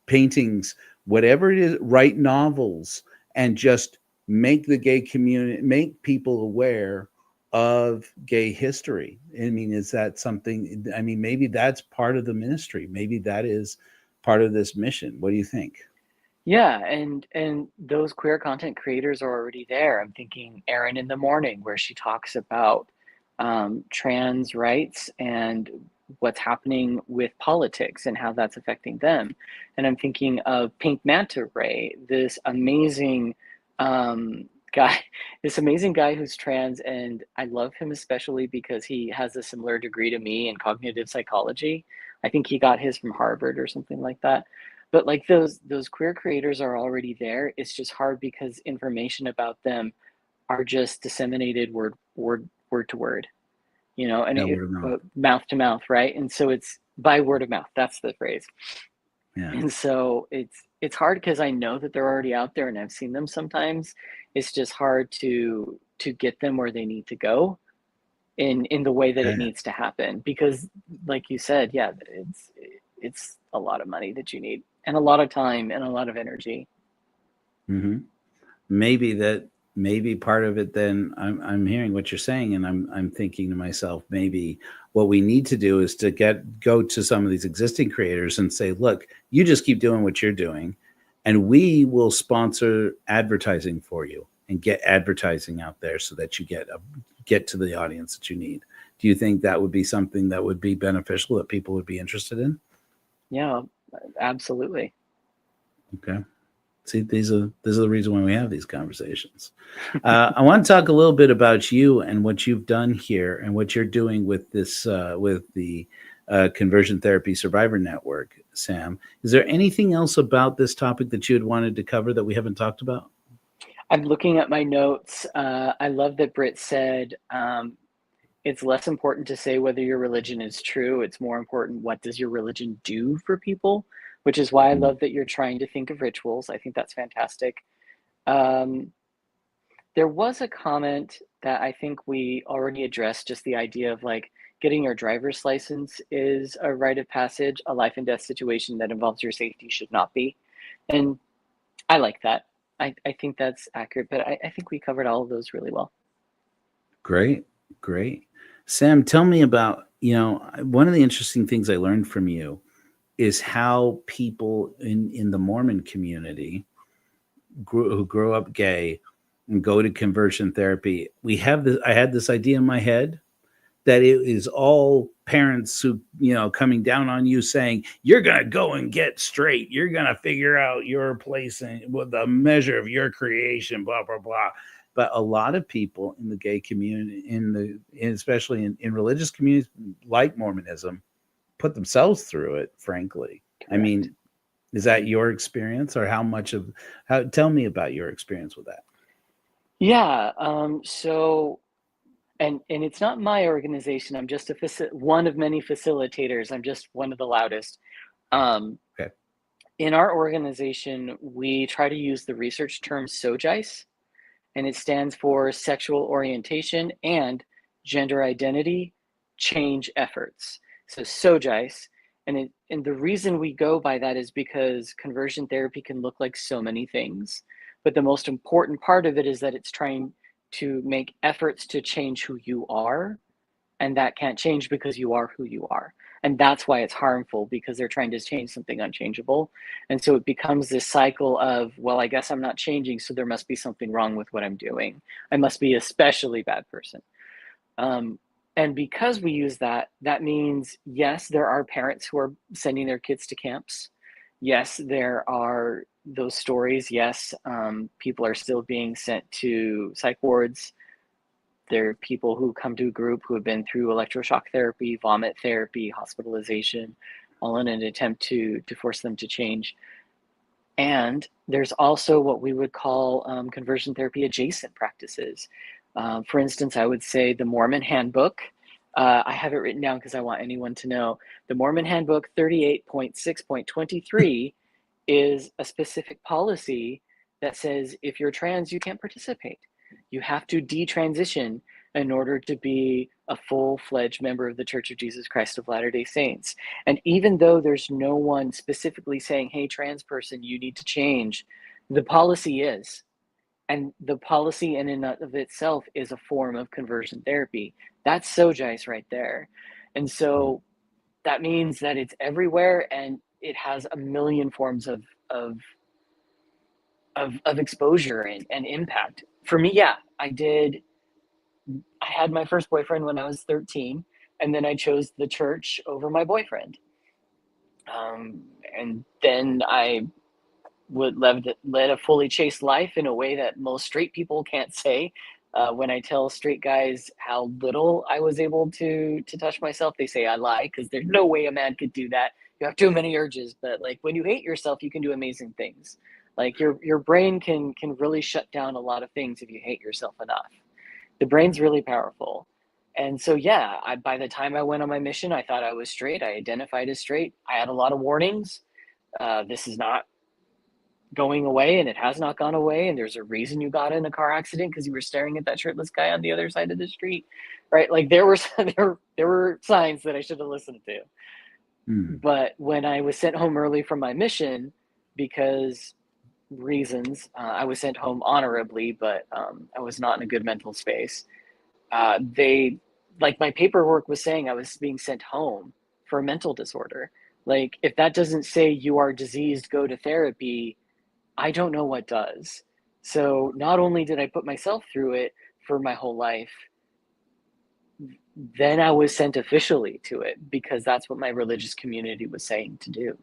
paintings, whatever it is, write novels, and just make the gay community, make people aware of gay history. I mean, is that something? I mean, maybe that's part of the ministry. Maybe that is part of this mission. What do you think? Yeah, and those queer content creators are already there. I'm thinking Erin in the Morning, where she talks about trans rights and what's happening with politics and how that's affecting them. And I'm thinking of Pink Manta Ray, this amazing guy, this amazing guy who's trans, and I love him especially because he has a similar degree to me in cognitive psychology. I think he got his from Harvard or something like that. But like those queer creators are already there. It's just hard because information about them are just disseminated word to word, and Yeah, word of mouth. mouth to mouth, right? And so it's by word of mouth. That's the phrase. Yeah. And so it's hard because I know that they're already out there and I've seen them sometimes. It's just hard to get them where they need to go in the way that it Yeah. needs to happen, because like you said, yeah, it's a lot of money that you need, and a lot of time and a lot of energy. Hmm. Maybe part of it then, I'm hearing what you're saying, and I'm thinking to myself, maybe what we need to do is to go to some of these existing creators and say, look, you just keep doing what you're doing, and we will sponsor advertising for you and get advertising out there so that you get to the audience that you need. Do you think that would be something that would be beneficial, that people would be interested in? Yeah, absolutely. Okay. See, these are the reason why we have these conversations. I want to talk a little bit about you and what you've done here and what you're doing with this with the Conversion Therapy Survivor Network. Sam, is there anything else about this topic that you had wanted to cover that we haven't talked about? I'm looking at my notes. I love that Britt said, it's less important to say whether your religion is true. It's more important, what does your religion do for people? Which is why I Mm. love that you're trying to think of rituals. I think that's fantastic. Um, there was a comment that I think we already addressed, just the idea of like getting your driver's license is a rite of passage. A life and death situation that involves your safety should not be. And I like that. I think that's accurate, but I think we covered all of those really well. Great, great. Sam, tell me about, one of the interesting things I learned from you is how people in the Mormon community who grow up gay and go to conversion therapy. I had this idea in my head that it is all parents who, coming down on you saying, you're going to go and get straight. You're going to figure out your place and with the measure of your creation, blah, blah, blah. But a lot of people in the gay community, especially in religious communities like Mormonism, put themselves through it, frankly. Correct. I mean, is that your experience, or tell me about your experience with that? Yeah. So, and it's not my organization. I'm just one of many facilitators. I'm just one of the loudest. Okay. In our organization, we try to use the research term SOGICE, and it stands for Sexual Orientation and Gender Identity Change Efforts. So SOGICE, and the reason we go by that is because conversion therapy can look like so many things, but the most important part of it is that it's trying to make efforts to change who you are, and that can't change because you are who you are. And that's why it's harmful, because they're trying to change something unchangeable. And so it becomes this cycle of, well, I guess I'm not changing, so there must be something wrong with what I'm doing. I must be an especially bad person. And because we use that, that means, yes, there are parents who are sending their kids to camps. Yes, there are those stories. Yes, people are still being sent to psych wards. There are people who come to a group who have been through electroshock therapy, vomit therapy, hospitalization, all in an attempt to force them to change. And there's also what we would call conversion therapy adjacent practices. For instance, I would say the Mormon Handbook. I have it written down because I want anyone to know. The Mormon Handbook 38.6.23 is a specific policy that says if you're trans, you can't participate. You have to detransition in order to be a full-fledged member of the Church of Jesus Christ of Latter-day Saints. And even though there's no one specifically saying, hey, trans person, you need to change, the policy is. And the policy in and of itself is a form of conversion therapy. That's sojourn right there. And so that means that it's everywhere, and it has a million forms of exposure and impact. For me, yeah, I had my first boyfriend when I was 13, and then I chose the church over my boyfriend. And then I led a fully chaste life in a way that most straight people can't say. When I tell straight guys how little I was able to touch myself, they say I lie, because there's no way a man could do that. You have too many urges. But like, when you hate yourself, you can do amazing things. Like, your brain can really shut down a lot of things if you hate yourself enough. The brain's really powerful. And so, yeah, by the time I went on my mission, I thought I was straight. I identified as straight. I had a lot of warnings. This is not going away, and it has not gone away. And there's a reason you got in a car accident, because you were staring at that shirtless guy on the other side of the street, right? Like, there were signs that I should have listened to. But when I was sent home early from my mission, because reasons, I was sent home honorably, but I was not in a good mental space. They, like, my paperwork was saying I was being sent home for a mental disorder. Like, if that doesn't say you are diseased, go to therapy, I don't know what does. So not only did I put myself through it for my whole life, then I was sent officially to it, because that's what my religious community was saying to do.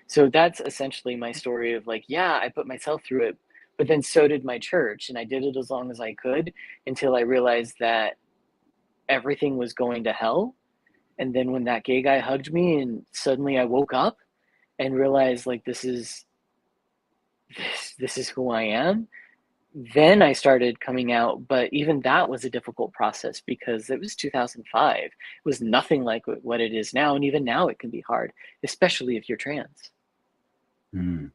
So that's essentially my story of, like, yeah, I put myself through it, but then so did my church. And I did it as long as I could, until I realized that everything was going to hell. And then when that gay guy hugged me, and suddenly I woke up and realized, like, this is who I am, then I started coming out. But even that was a difficult process, because it was 2005. It was nothing like what it is now. And even now it can be hard, especially if you're trans. I'm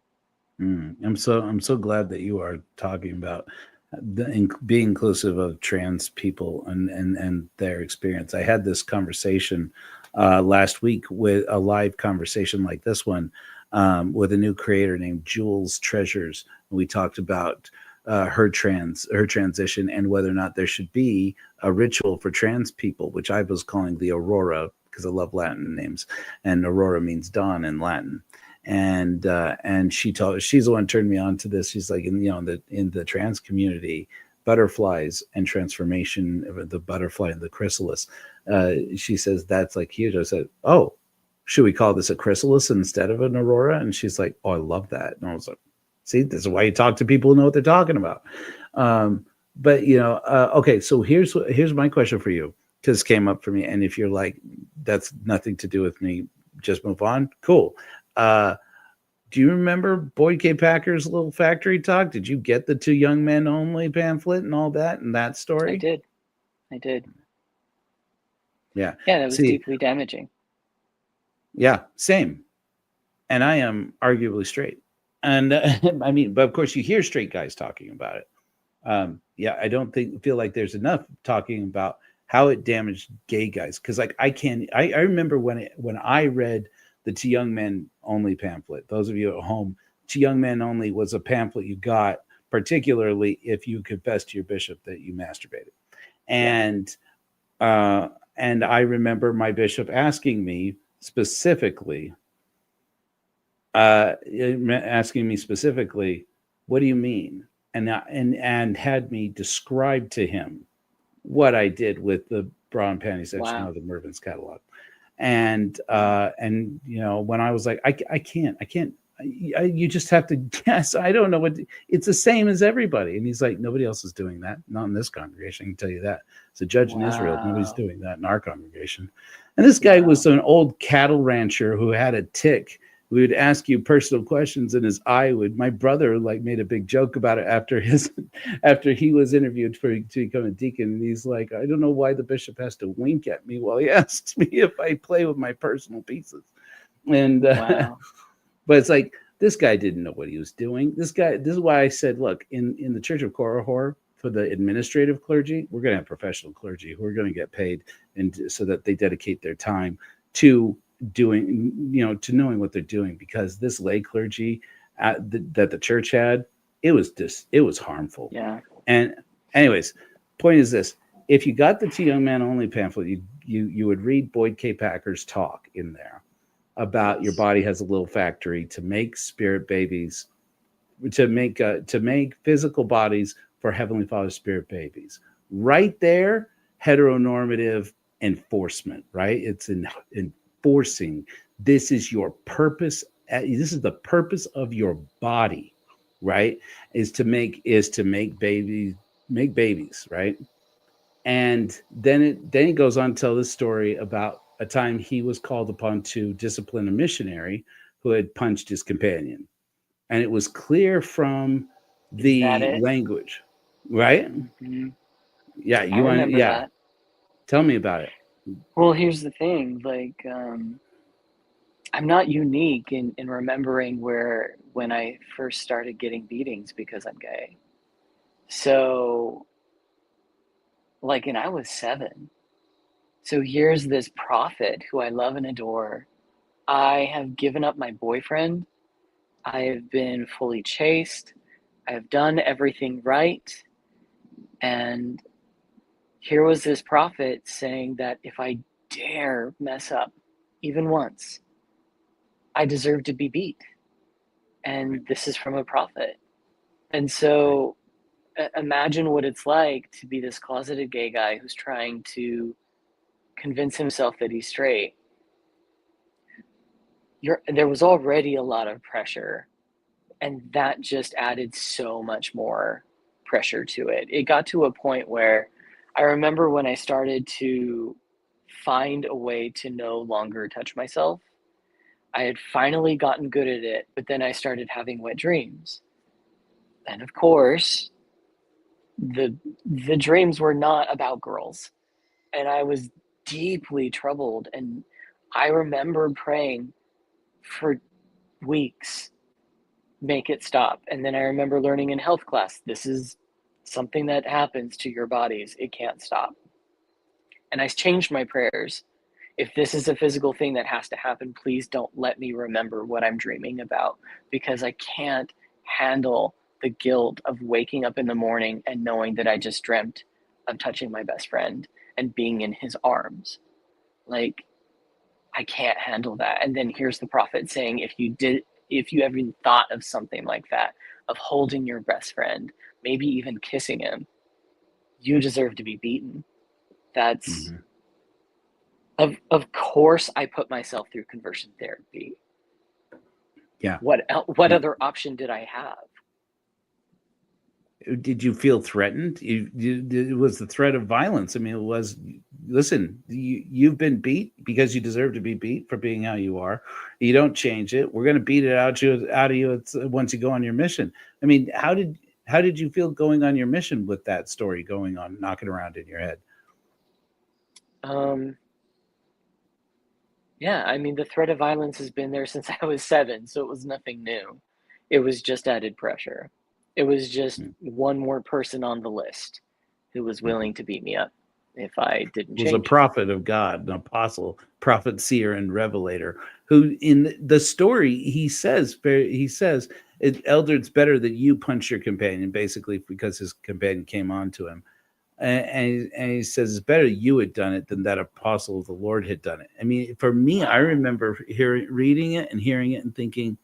so glad that you are talking about being inclusive of trans people and their experience. I had this conversation last week, with a live conversation like this one, with a new creator named Jules Treasures. We talked about her transition, and whether or not there should be a ritual for trans people, which I was calling the Aurora, because I love Latin names, and Aurora means dawn in Latin. And she's the one who turned me on to this. She's like, in the trans community, butterflies and transformation, the butterfly and the chrysalis. She says that's like huge. I said, oh, should we call this a chrysalis instead of an aurora? And she's like, oh, I love that. And I was like, see, this is why you talk to people who know what they're talking about. But okay, so here's my question for you, because it came up for me. And if you're like, that's nothing to do with me, just move on. Cool. Do you remember Boyd K. Packer's little factory talk? Did you get the 2 young men only pamphlet and all that and that story? I did. Yeah. Yeah, that was deeply damaging. Yeah, same. And I am arguably straight. And I mean, but of course you hear straight guys talking about it. I don't feel like there's enough talking about how it damaged gay guys. Because like I remember when I read the 2 Young Men Only pamphlet. Those of you at home, 2 Young Men Only was a pamphlet you got, particularly if you confessed to your bishop that you masturbated. And I remember my bishop asking me specifically, what do you mean? And had me describe to him what I did with the bra and panty section of the Mervyn's catalog. And when I was like, I can't, you just have to guess. I don't know it's the same as everybody. And he's like, nobody else is doing that. Not in this congregation. I can tell you that. It's a judge in Israel. Nobody's doing that in our congregation. And this guy was an old cattle rancher who had a tick. We would ask you personal questions, and his eye would. My brother made a big joke about it after he was interviewed to become a deacon, and he's like, I don't know why the bishop has to wink at me while he asks me if I play with my personal pieces. And but it's like, this guy didn't know what he was doing. This is why I said, look, in the Church of Korihor, for the administrative clergy, we're going to have professional clergy who are going to get paid, and so that they dedicate their time to doing, to knowing what they're doing, because this lay clergy that the church had, It was harmful. Yeah. And anyways, point is this: if you got the To Young Man Only pamphlet, you would read Boyd K. Packer's talk in there about your Yes. body has a little factory to make spirit babies, to make physical bodies for Heavenly Father spirit babies. Right there, heteronormative enforcement. Right, it's enforcing. This is your purpose. This is the purpose of your body. Right, is to make babies. Right, and then he goes on to tell this story about a time he was called upon to discipline a missionary who had punched his companion, and it was clear from Is that the it? language, right? Hmm. Yeah, I you want? remember Yeah, that. tell me about it. Well, here's the thing. Like, I'm not unique in remembering where when I first started getting beatings because I'm gay. So, like, and I was 7. So here's this prophet who I love and adore. I have given up my boyfriend. I have been fully chaste. I have done everything right. And here was this prophet saying that if I dare mess up even once, I deserve to be beat. Right, And this is from a prophet. And right. so imagine what it's like to be this closeted gay guy who's trying to convince himself that he's straight. There was already a lot of pressure, and that just added so much more pressure to it. It got to a point where I remember when I started to find a way to no longer touch myself. I had finally gotten good at it, but then I started having wet dreams. And of course, the dreams were not about girls, and I was deeply troubled. And I remember praying for weeks, make it stop. And then I remember learning in health class, this is something that happens to your bodies. It can't stop. And I changed my prayers. If this is a physical thing that has to happen, please don't let me remember what I'm dreaming about, because I can't handle the guilt of waking up in the morning and knowing that I just dreamt of touching my best friend and being in his arms. Like, I can't handle that. And then here's the prophet saying, if you ever thought of something like that, of holding your best friend, maybe even kissing him, you deserve to be beaten. That's Mm-hmm. of course I put myself through conversion therapy. Yeah. What other option did I have? Did you feel threatened? It was the threat of violence. I mean, it was. Listen, you've been beat because you deserve to be beat for being how you are. You don't change it. We're going to beat it out of you once you go on your mission. I mean, how did you feel going on your mission with that story going on, knocking around in your head? Um, yeah, I mean, the threat of violence has been there since I was 7, so it was nothing new. It was just added pressure. It was just one more person on the list who was Mm-hmm. willing to beat me up if I didn't Was a change. prophet of God, an apostle, prophet, seer, and revelator. Who in the story he says, Elder, it's better that you punch your companion, basically because his companion came on to him. And he says it's better you had done it than that apostle of the Lord had done it. I mean, for me, I remember reading it and hearing it and thinking,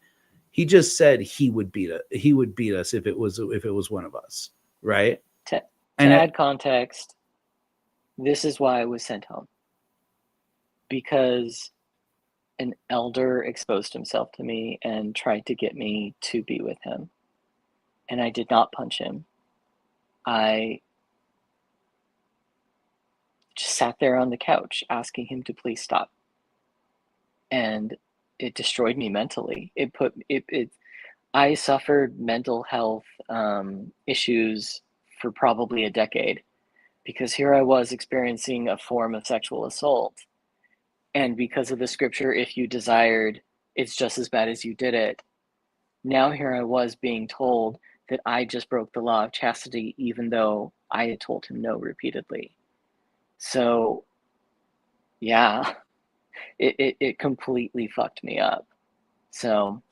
he just said he would beat us. He would beat us if it was one of us, right? To And add context, this is why I was sent home, because an elder exposed himself to me and tried to get me to be with him. And I did not punch him. I just sat there on the couch asking him to please stop. And it destroyed me mentally. I suffered mental health issues for probably a decade, because here I was experiencing a form of sexual assault. And because of the scripture, if you desired, it's just as bad as you did it. Now here I was being told that I just broke the law of chastity, even though I had told him no repeatedly. So yeah, it completely fucked me up. So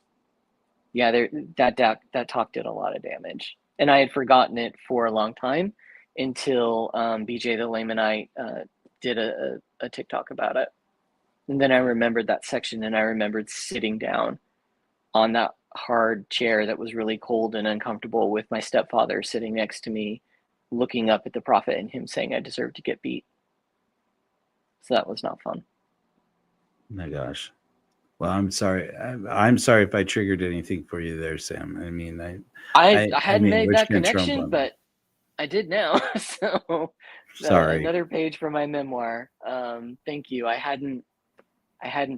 yeah, that talk did a lot of damage, and I had forgotten it for a long time until BJ the Lamanite did a TikTok about it, and then I remembered that section, and I remembered sitting down on that hard chair that was really cold and uncomfortable with my stepfather sitting next to me, looking up at the prophet and him saying I deserved to get beat. So that was not fun. Oh my gosh. Well, I'm sorry. I'm sorry if I triggered anything for you there, Sam. I mean, I I hadn't mean, made which that can Trump connection, on me. but I did now. So Sorry. another page for my memoir. Thank you. I hadn't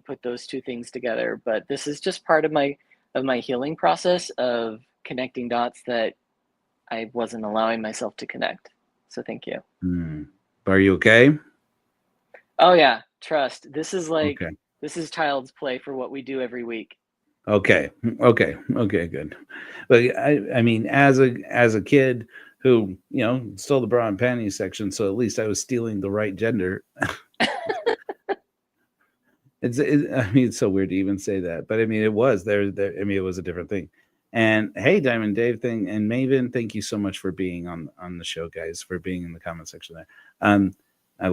put those two things together, but this is just part of my healing process of connecting dots that I wasn't allowing myself to connect. So thank you. Are you okay? Oh yeah, trust. This is Okay. this is child's play for what we do every week. Okay. Good. But I mean, as a kid who, you know, stole the bra and panties section, so at least I was stealing the right gender. I mean, it's so weird to even say that, but I mean, it was there. I mean, it was a different thing. And hey, Diamond Dave thing and Maven, thank you so much for being on the show, guys, for being in the comment section there. I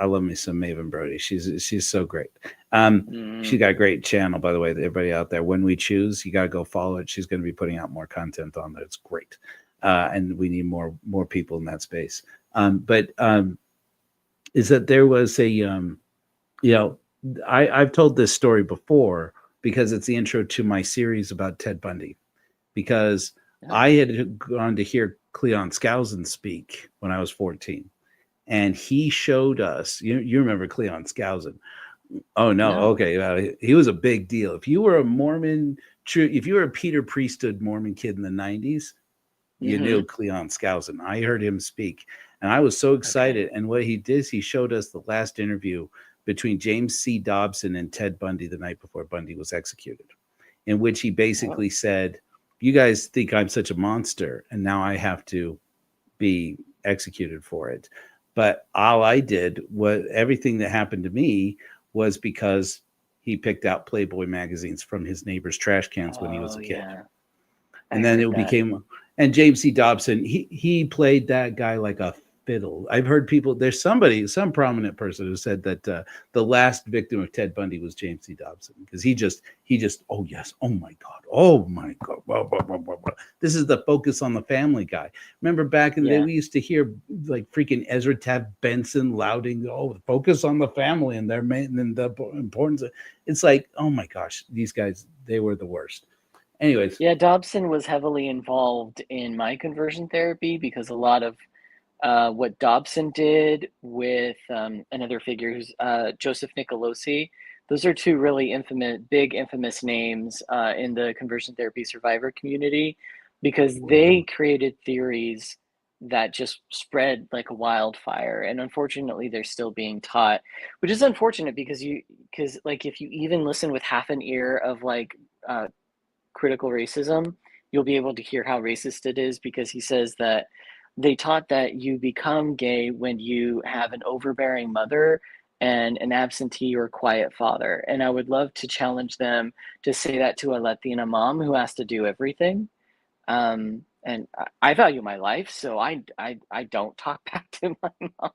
love me some Maven Brody. She's so great. She got a great channel, by the way. Everybody out there, when we choose, you got to go follow it. She's going to be putting out more content on there. It's great, and we need more people in that space. But is that there was a you know. I've told this story before because it's the intro to my series about Ted Bundy. Because I had gone to hear Cleon Skousen speak when I was 14, and he showed us. You remember Cleon Skousen? Oh no, okay, he was a big deal. If you were a Mormon, if you were a Peter Priesthood Mormon kid in the 90s, you knew Cleon Skousen. I heard him speak, and I was so excited. And what he did is he showed us the last interview between James C. Dobson and Ted Bundy the night before Bundy was executed, in which he basically said, you guys think I'm such a monster, and now I have to be executed for it. But all I did was everything that happened to me was because he picked out Playboy magazines from his neighbor's trash cans when he was a kid. Yeah. And then it became, and James C. Dobson, he played that guy like a fiddle. I've heard people, there's some prominent person who said that the last victim of Ted Bundy was James C. Dobson, because he just, oh yes, oh my God, blah, blah, blah, blah, blah. This is the focus on the family guy. Remember back in the day, we used to hear like freaking Ezra Taft Benson lauding, focus on the family and their and the importance. It's like, oh my gosh, these guys, they were the worst. Anyways. Yeah, Dobson was heavily involved in my conversion therapy because a lot of what Dobson did with another figure who's Joseph Nicolosi. Those are two really infamous names in the conversion therapy survivor community, because they created theories that just spread like a wildfire. And unfortunately, they're still being taught, which is unfortunate because like if you even listen with half an ear of like critical racism, you'll be able to hear how racist it is, because he says that they taught that you become gay when you have an overbearing mother and an absentee or quiet father. And I would love to challenge them to say that to a Latina mom who has to do everything. And I value my life, so I don't talk back to my mom,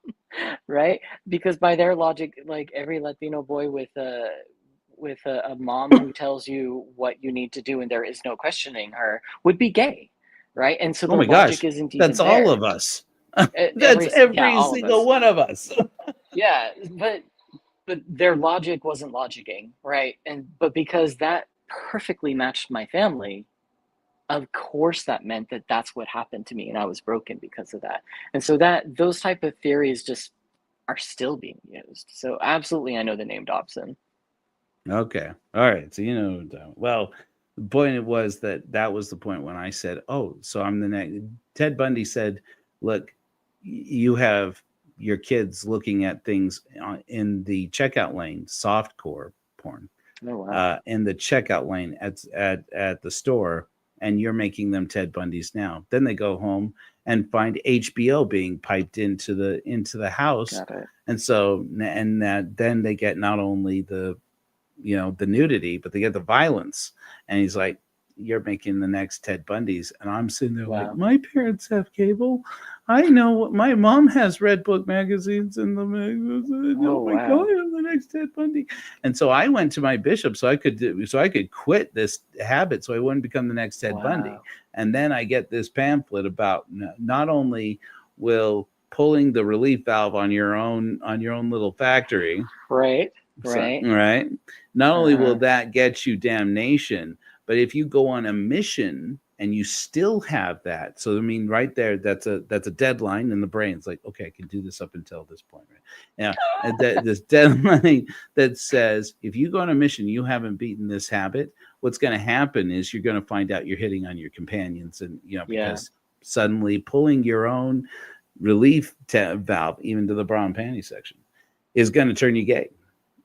right? Because by their logic, like every Latino boy with a mom who tells you what you need to do and there is no questioning her would be gay, right? And so the logic isn't even that's all of us. That's every single one of us. Yeah, but their logic wasn't logicking, right? But because that perfectly matched my family, of course that meant that that's what happened to me, and I was broken because of that. And so that those type of theories just are still being used. So absolutely, I know the name Dobson. Okay. All right. So, well, the point was that was the point when I said, oh, so I'm the next. Ted Bundy said, look, you have your kids looking at things in the checkout lane, softcore porn, in the checkout lane at the store, and you're making them Ted Bundys now. Then they go home and find HBO being piped into the house. And so, and that then they get not only the nudity, but they get the violence. And he's like, you're making the next Ted Bundy's. And I'm sitting there like, Wow. my parents have cable. I know what my mom has Red Book magazines in the magazine. Oh my wow. God, I'm the next Ted Bundy. And so I went to my bishop so I could quit this habit so I wouldn't become the next Ted Bundy. And then I get this pamphlet about not only will pulling the relief valve on your own little factory. Right. Not only will that get you damnation, but if you go on a mission and you still have that, so I mean, right there, that's a deadline in the brain. It's like, okay, I can do this up until this point, right? Now, this deadline that says if you go on a mission, you haven't beaten this habit. What's going to happen is you're going to find out you're hitting on your companions, and because suddenly pulling your own relief valve, even to the bra and panty section, is going to turn you gay.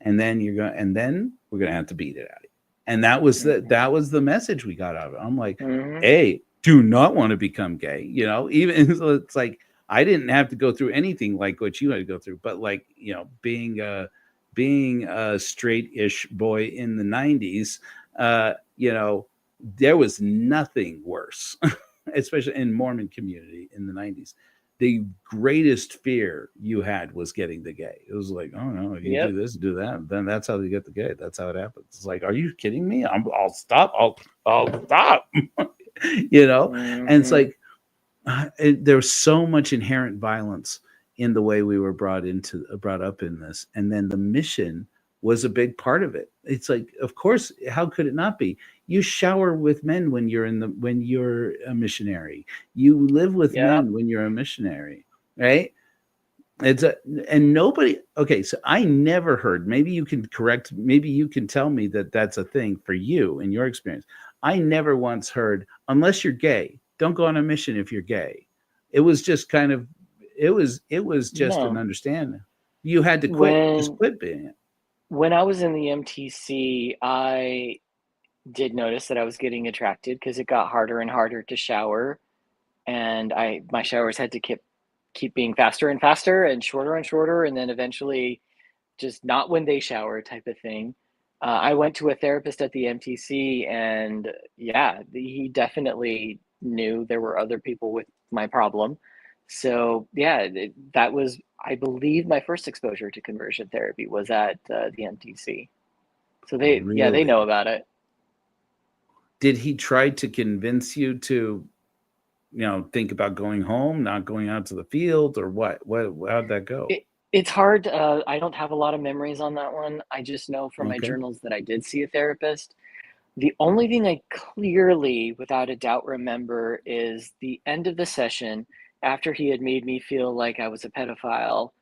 And then we're going to have to beat it out of you. And that was the message we got out of it. I'm like, hey, do not want to become gay. Even so, it's like, I didn't have to go through anything like what you had to go through, but like, being a straight-ish boy in the 90s, there was nothing worse, especially in Mormon community in the 90s. The greatest fear you had was getting the gay. It was like, oh no, you do this, do that, then that's how you get the gay. That's how it happens. It's like, are you kidding me? I'll stop. I'll stop. And it's like there's so much inherent violence in the way we were brought up in this, and then the mission was a big part of it. It's like, of course, how could it not be? You shower with men when you're a missionary. You live with men when you're a missionary, right? And nobody. Okay, so I never heard. Maybe you can correct. Maybe you can tell me that that's a thing for you in your experience. I never once heard, unless you're gay, don't go on a mission if you're gay. It was just kind of. It was just an understanding. You had to quit. Just quit being it. When I was in the MTC, I did notice that I was getting attracted because it got harder and harder to shower, and my showers had to keep being faster and faster and shorter, and then eventually just not when they shower type of thing. I went to a therapist at the MTC, and he definitely knew there were other people with my problem. So that was, I believe, my first exposure to conversion therapy was at the MTC. So they know about it. Did he try to convince you to, think about going home, not going out to the field, or what? How'd that go? It's hard. I don't have a lot of memories on that one. I just know from my journals that I did see a therapist. The only thing I clearly, without a doubt, remember is the end of the session. After he had made me feel like I was a pedophile,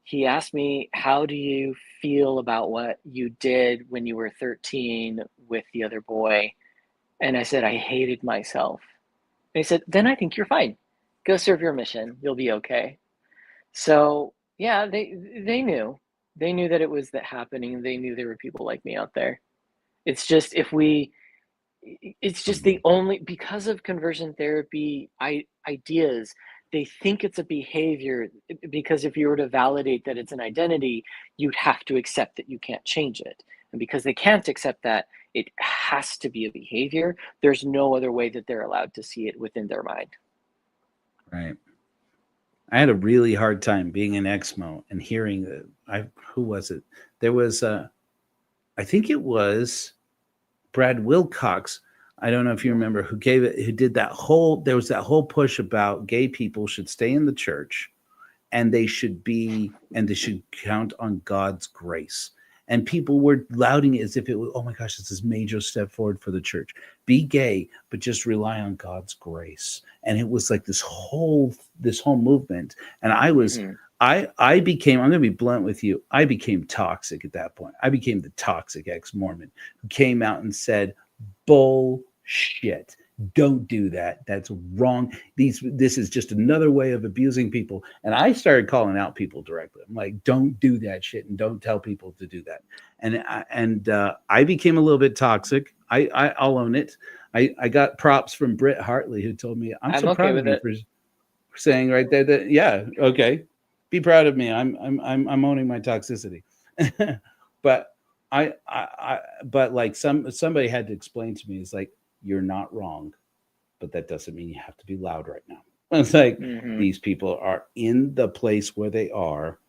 he asked me, how do you feel about what you did when you were 13 with the other boy? And I said, I hated myself. And he said, then I think you're fine. Go serve your mission. You'll be okay. So they knew. They knew that it was happening. They knew there were people like me out there. It's just the only, because of conversion therapy ideas, they think it's a behavior, because if you were to validate that it's an identity, you'd have to accept that you can't change it. And because they can't accept that, it has to be a behavior. There's no other way that they're allowed to see it within their mind. Right. I had a really hard time being an Exmo and hearing that. Who was it? There was I think it was Brad Wilcox. I don't know if you remember, who did that whole, there was that whole push about gay people should stay in the church, and they should count on God's grace. And people were lauding it as if it was, oh my gosh, this is a major step forward for the church. Be gay, but just rely on God's grace. And it was like this whole movement. And I was, I became, I'm going to be blunt with you, I became toxic at that point. I became the toxic ex-Mormon who came out and said, bullshit. Don't do that. That's wrong. This is just another way of abusing people. And I started calling out people directly. I'm like, don't do that shit, and don't tell people to do that. And I became a little bit toxic. I'll own it. I got props from Britt Hartley, who told me, I'm so proud of you for saying right there that, okay, be proud of me. I'm owning my toxicity. But but like somebody had to explain to me, it's like, you're not wrong, but that doesn't mean you have to be loud right now. It's like these people are in the place where they are.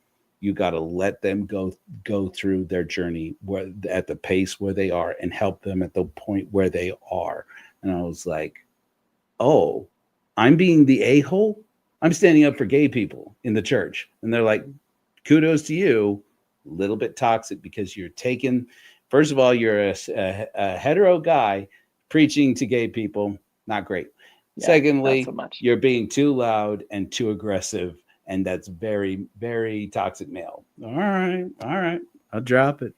You got to let them go through their journey where at the pace where they are and help them at the point where they are. And I was like, oh, I'm being the a-hole? I'm standing up for gay people in the church. And they're like, kudos to you. A little bit toxic because you're taking, first of all, you're a hetero guy preaching to gay people. Not great. Yeah, secondly, not so much. You're being too loud and too aggressive. And that's very, very toxic male. All right. I'll drop it.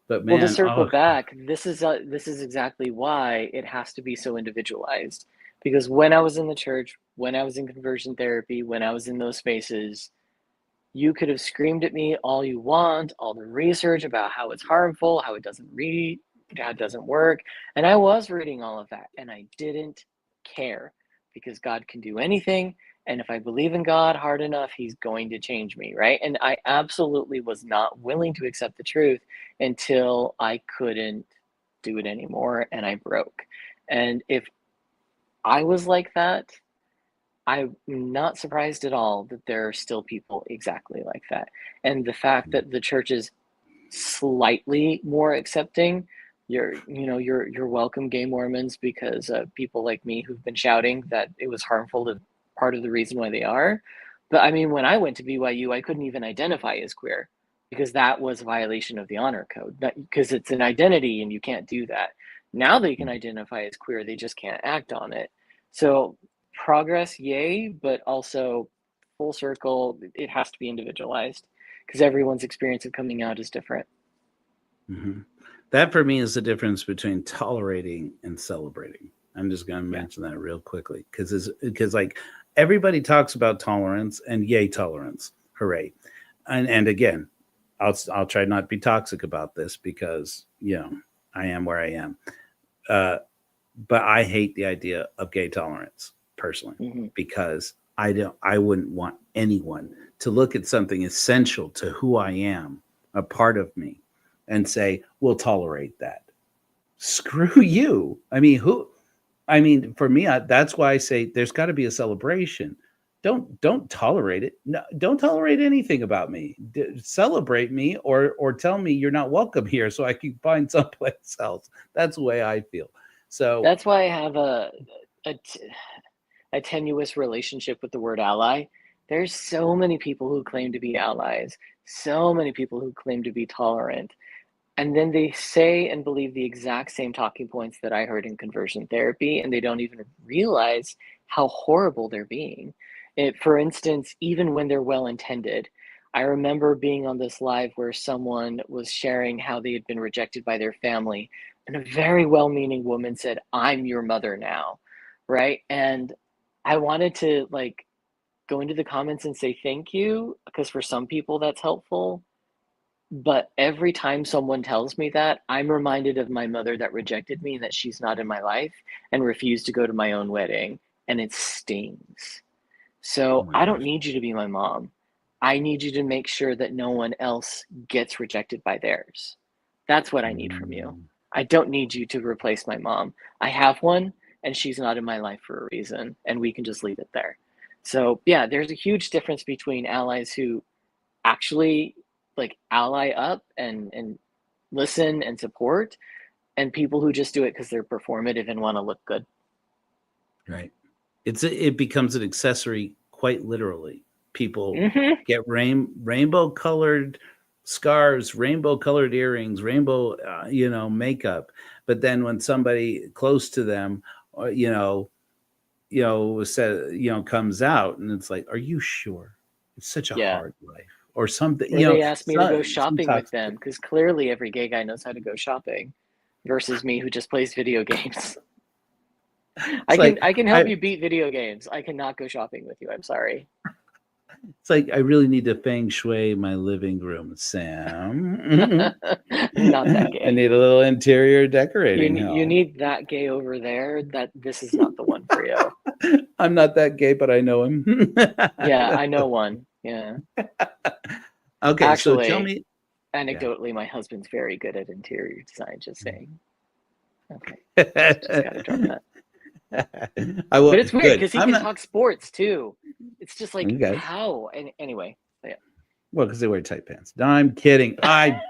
But man, Well, to circle back, this is exactly why it has to be so individualized. Because when I was in the church, when I was in conversion therapy, when I was in those spaces, you could have screamed at me all you want, all the research about how it's harmful, how it doesn't work. And I was reading all of that, and I didn't care, because God can do anything. And if I believe in God hard enough, he's going to change me, right? And I absolutely was not willing to accept the truth until I couldn't do it anymore and I broke. And if I was like that, I'm not surprised at all that there are still people exactly like that. And the fact that the church is slightly more accepting, you're welcome, gay Mormons, because people like me who've been shouting that it was harmful to part of the reason why they are. But I mean, when I went to BYU, I couldn't even identify as queer because that was a violation of the honor code, because it's an identity and you can't do that. Now they can identify as queer, they just can't act on it. So progress, yay, but also full circle, it has to be individualized because everyone's experience of coming out is different. Mm-hmm. That for me is the difference between tolerating and celebrating. I'm just going to mention that real quickly because like everybody talks about tolerance and yay tolerance, hooray! And again, I'll try not to be toxic about this because I am where I am, but I hate the idea of gay tolerance personally because I wouldn't want anyone to look at something essential to who I am, a part of me, and say, we'll tolerate that. Screw you. I mean, for me, that's why I say there's got to be a celebration. Don't tolerate it. No, don't tolerate anything about me. Celebrate me or tell me you're not welcome here so I can find someplace else. That's the way I feel. So that's why I have a tenuous relationship with the word ally. There's so many people who claim to be allies, so many people who claim to be tolerant, and then they say and believe the exact same talking points that I heard in conversion therapy, and they don't even realize how horrible they're being. For instance, even when they're well-intended, I remember being on this live where someone was sharing how they had been rejected by their family, and a very well-meaning woman said, "I'm your mother now," right? And I wanted to go into the comments and say thank you, because for some people that's helpful. But every time someone tells me that, I'm reminded of my mother that rejected me and that she's not in my life and refused to go to my own wedding. And it stings. So I don't need you to be my mom. I need you to make sure that no one else gets rejected by theirs. That's what I need from you. I don't need you to replace my mom. I have one, and she's not in my life for a reason, and we can just leave it there. So yeah, there's a huge difference between allies who actually ally up and listen and support, and people who just do it because they're performative and want to look good. Right. It becomes an accessory, quite literally. People get rainbow colored scarves, rainbow colored earrings, rainbow makeup, but then when somebody close to them comes out, and it's like, are you sure? It's such a hard life. Or something. Or they asked me to go shopping with them because clearly every gay guy knows how to go shopping, versus me who just plays video games. I can help you beat video games. I cannot go shopping with you. I'm sorry. It's like, I really need to feng shui my living room, Sam. Not that gay. I need a little interior decorating. You need that gay over there. This is not the one for you. I'm not that gay, but I know him. Yeah, I know one. Yeah. Okay, actually, so tell me. Anecdotally, my husband's very good at interior design. Just saying. Okay. Just gotta drop that. I will. But it's weird Good. because he I'm can not. talk sports too. It's just like, Okay. how? And anyway, yeah. Well, because they wear tight pants. No, I'm kidding. I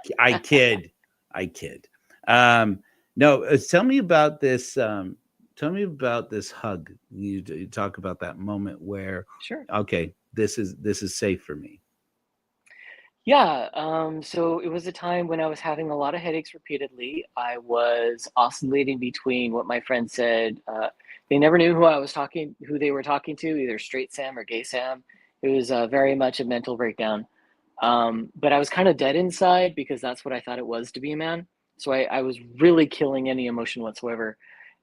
kid. I kid. No, tell me about this. Tell me about this hug. You talk about that moment where, Sure. okay, this is safe for me. Yeah, so it was a time when I was having a lot of headaches repeatedly. I was oscillating between what my friend said. They never knew who they were talking to, either straight Sam or gay Sam. It was very much a mental breakdown. But I was kind of dead inside because that's what I thought it was to be a man. So I was really killing any emotion whatsoever.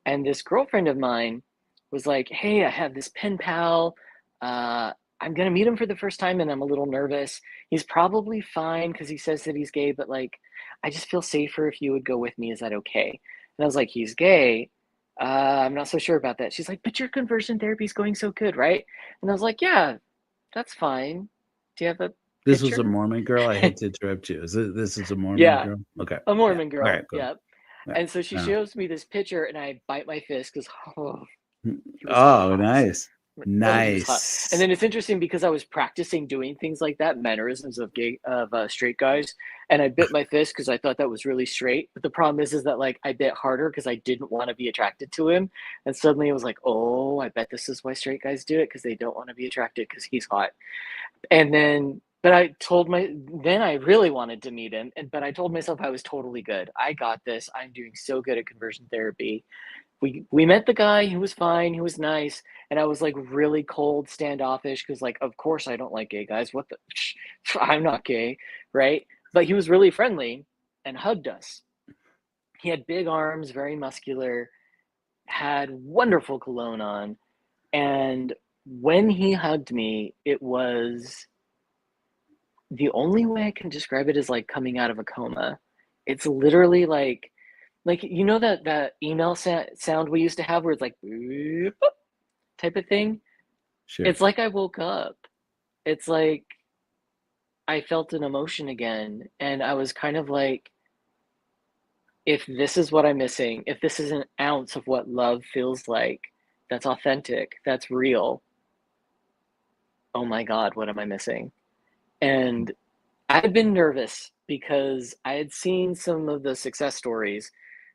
And this girlfriend of mine was like, "Hey, I have this pen pal. Uh, I'm gonna meet him for the first time, and I'm a little nervous. He's probably fine because he says that he's gay, but like, I just feel safer if you would go with me. Is that okay?" And I was like, "He's gay. I'm not so sure about that." She's like, "But your conversion therapy is going so good, right?" And I was like, "Yeah, that's fine. Do you have a This was a picture?" Mormon girl. I hate to interrupt you. This is a Mormon Yeah, girl. Okay. a Yeah. Mormon All girl. right. Cool. Yeah. Yeah. And so she shows me this picture, and I bite my fist because he was Oh, hot. nice. Oh, he was hot. And Nice. then it's interesting because I was practicing doing things like that, mannerisms of straight guys, and I bit my fist because I thought that was really straight. But the problem is that like I bit harder because I didn't want to be attracted to him, and suddenly it was like, oh, I bet this is why straight guys do it because they don't want to be attracted because he's hot. And then, but then I really wanted to meet him, but I told myself I was totally good. I got this. I'm doing so good at conversion therapy. We met the guy. He was fine. He was nice, and I was like really cold, standoffish because like of course I don't like gay guys. What the? I'm not gay, right? But he was really friendly and hugged us. He had big arms, very muscular, had wonderful cologne on, and when he hugged me, it was the only way I can describe it is like coming out of a coma. It's literally like you know that email sound we used to have where it's like boop, type of thing. Sure. It's like I woke up. It's like I felt an emotion again, and I was kind of like, if this is what I'm missing, if this is an ounce of what love feels like, that's authentic, that's real. Oh my God, what am I missing? And I had been nervous because I had seen some of the success stories